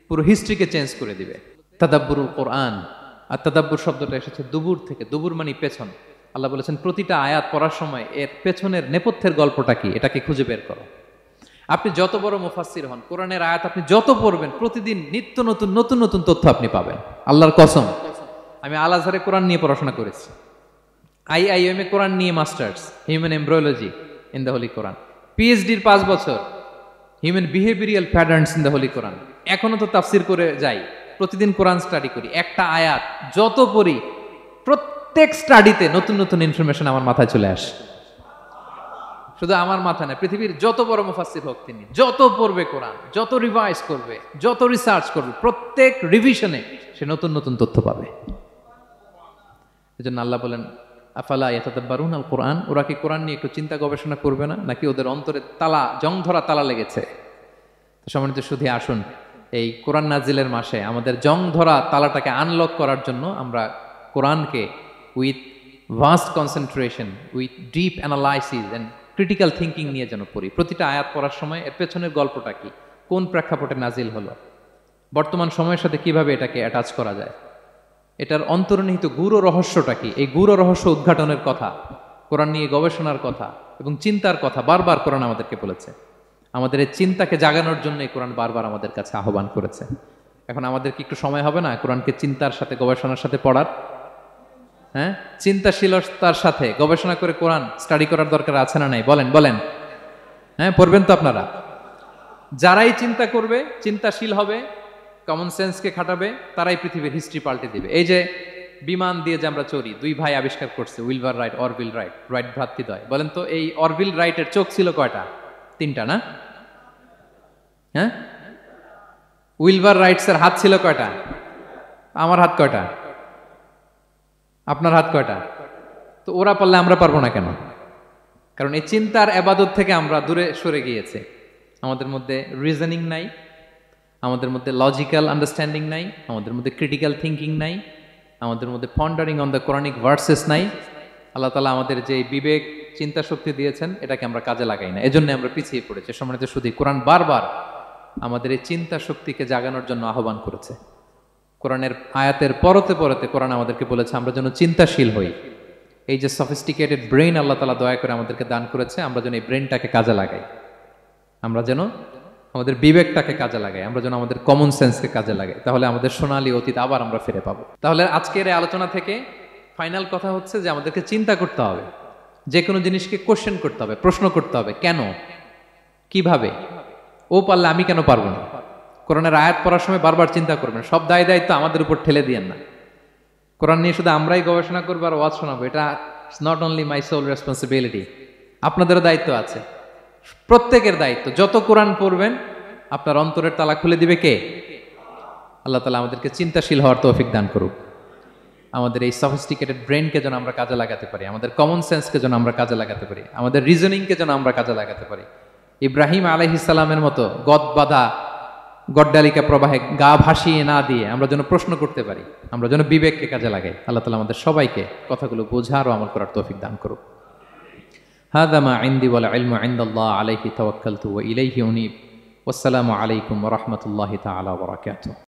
B: পুরো হিস্ট্রিকে চেঞ্জ করে দিবে। তাদাব্বুরুল কোরআন। আর তাদাব্বুর শব্দটা এসেছে দুবুর থেকে, দুবুর মানে পেছন। আল্লাহ বলেছেন প্রতিটা আয়াত পড়ার সময় এর পেছনের নেপথ্যের গল্পটা কি, এটাকে খুঁজে বের করো। আপনি যত বড় মুফাসসির হন, কোরআনের আয়াত আপনি যত পড়বেন, প্রতিদিন নিত্য নতুন নতুন নতুন তথ্য আপনি পাবেন। আল্লাহর কসম, আমি আল আজহারে কোরআন নিয়ে পড়াশোনা করেছি, IIM এ কোরআন নিয়ে masters, human embryology in the Holy Quran, PhD-র 5 বছর, human behavioural patterns in the Holy Quran. এখনো তো তাফসির করে যাই, প্রতিদিন কোরআন স্টাডি করি। একটা আয়াত যত পড়ি, প্রত্যেক স্টাডিতে নতুন নতুন ইনফরমেশন আমার মাথায় চলে আসে। শুধু আমার মাথা না, পৃথিবীর যত বড় মুফাসসির হোক তিনি, যত পড়বে কোরআন, যত রিভাইজ করবে, যত রিসার্চ করবে, প্রত্যেক রিভিশনে সে নতুন নতুন তথ্য পাবে। এজন্য আল্লাহ বলেন আফালা ইয়াতাদাব্বারুনাল কোরআন, ওরা কি কোরআন নিয়ে একটু চিন্তা গবেষণা করবে না, নাকি ওদের অন্তরে তালা, জং ধরা তালা লেগেছে? তো সম্মানিত শুধু আসুন, এই কোরআন নাজিলের মাসে আমাদের জং ধরা তালাটাকে আনলক করার জন্য আমরা কোরআনকে with vast concentration, with deep analysis and critical thinking নিয়ে যেন পড়ি। প্রতিটা আয়াত পড়ার সময় এর পেছনের গল্পটা কি, কোন প্রেক্ষাপটে নাজিল হলো, বর্তমান সময়ের সাথে কিভাবে এটাকে অ্যাটাচ করা যায়, এটার অন্তর্নিহিত গূঢ় রহস্যটা কি, এই গূঢ় রহস্য উদ্ঘাটনের কথা, কোরআন নিয়ে গবেষণার কথা এবং চিন্তার কথা বারবার কোরআন আমাদেরকে বলেছে। আমাদের এই চিন্তাকে জাগানোর জন্য এই কোরআন বারবার আমাদের কাছে আহ্বান করেছে। এখন আমাদের কি একটু সময় হবে না কোরআনকে চিন্তার সাথে গবেষণার সাথে পড়ার? হ্যাঁ, চিন্তাশীলতার সাথে গবেষণা করে কোরআন স্টাডি করার দরকার আছে না নাই? বলেন বলেন। হ্যাঁ, পড়বেন তো আপনারা। যারাই চিন্তা করবে, চিন্তাশীল হবে, কমন সেন্সকে খাটাবে, তারাই পৃথিবীর হিস্ট্রি পাল্টে দিবে। এই যে বিমান দিয়ে যে আমরা চড়ি, 2 ভাই আবিষ্কার করছে, Wilbur Wright, Orville Wright, Wright ভ্রাতৃদ্বয়। বলেন তো এই অরভিল রাইটের চোখ ছিল কয়টা? 3টা না? হ্যাঁ, উইলবার রাইটসের হাত ছিল কয়টা? আমার হাত কয়টা? আপনার হাত কয়টা? তো ওরা পারলে আমরা পারবো না কেন? কারণ এই চিন্তার ইবাদত থেকে আমরা দূরে সরে গিয়েছে। আমাদের মধ্যে রিজনিং নাই, আমাদের মধ্যে লজিক্যাল আন্ডারস্ট্যান্ডিং নাই, আমাদের মধ্যে ক্রিটিক্যাল থিঙ্কিং নাই, আমাদের মধ্যে পন্ডারিং অন দ্য কোরআনিক ভার্সেস নাই। আল্লাহ তাআলা আমাদের যে বিবেক, চিন্তা শক্তি দিয়েছেন, এটাকে আমরা কাজে লাগাই না, এজন্য আমরা পিছিয়ে পড়েছি। সম্মানিত শুধু কোরআন বারবার আমাদের এই চিন্তা শক্তিকে জাগানোর জন্য আহ্বান করেছে। কোরআনের আয়াতের পরতে পরতে কোরআন আমাদেরকে বলেছে আমরা যেন চিন্তাশীল হই। এই যে সফিস্টিকেটেড ব্রেইন আল্লাহ তাআলা দয়া করে আমাদেরকে দান করেছে, আমরা যেন এই ব্রেইনটাকে কাজে লাগাই, আমরা যেন আমাদের বিবেকটাকে কাজে লাগাই, আমরা যেন আমাদের কমন সেন্সকে কাজে লাগাই, তাহলে আমাদের সোনালী অতীত আবার আমরা ফিরে পাবো। তাহলে আজকের এই আলোচনা থেকে ফাইনাল কথা হচ্ছে যে আমাদেরকে চিন্তা করতে হবে, যে কোনো জিনিসকে কোশ্চেন করতে হবে, প্রশ্ন করতে হবে, কেন, কিভাবে, ও পারলে আমি কেন পারবো না। কোরআনের আয়াত পড়ার সময় বারবার চিন্তা করবেন, সব দায় দায়িত্ব আমাদের উপর ঠেলে দিয়েন না। কোরআন নিয়ে শুধু আমরাই গবেষণা করবো আর ওয়াজ শোনাবো, এটা not only my sole responsibility, আপনাদেরও দায়িত্ব আছে, প্রত্যেকের দায়িত্ব। যত কোরআন পড়বেন আপনার অন্তরের তালা খুলে দিবে কে? আল্লাহ তাআলা আমাদেরকে চিন্তাশীল হওয়ার তৌফিক দান করুক। আমাদের এই সফিস্টিকেটেড ব্রেনকে যেন আমরা কাজে লাগাতে পারি, আমাদের কমন সেন্সকে যেন আমরা কাজে লাগাতে পারি, আমাদের রিজনিংকে যেন আমরা কাজে লাগাতে পারি। ইব্রাহিম আলাইহিস সালামের মতো গদ বাঁধা গড্ডালিকা প্রবাহে গা ভাসিয়ে না দিয়ে আমরা যেন প্রশ্ন করতে পারি, আমরা যেন বিবেককে কাজে লাগাই। আল্লাহ তাআলা আমাদের সবাইকে কথাগুলো বোঝার ও আমল করার তৌফিক দান করুক। হাযা মা ইনদি ওয়াল ইলমু ইনদাল্লাহ আলাইহি তাওয়াক্কালতু ওয়া ইলাইহি উনীব। ওয়াসসালামু আলাইকুম ওয়া রাহমাতুল্লাহি তাআলা ওয়া বারাকাতুহু।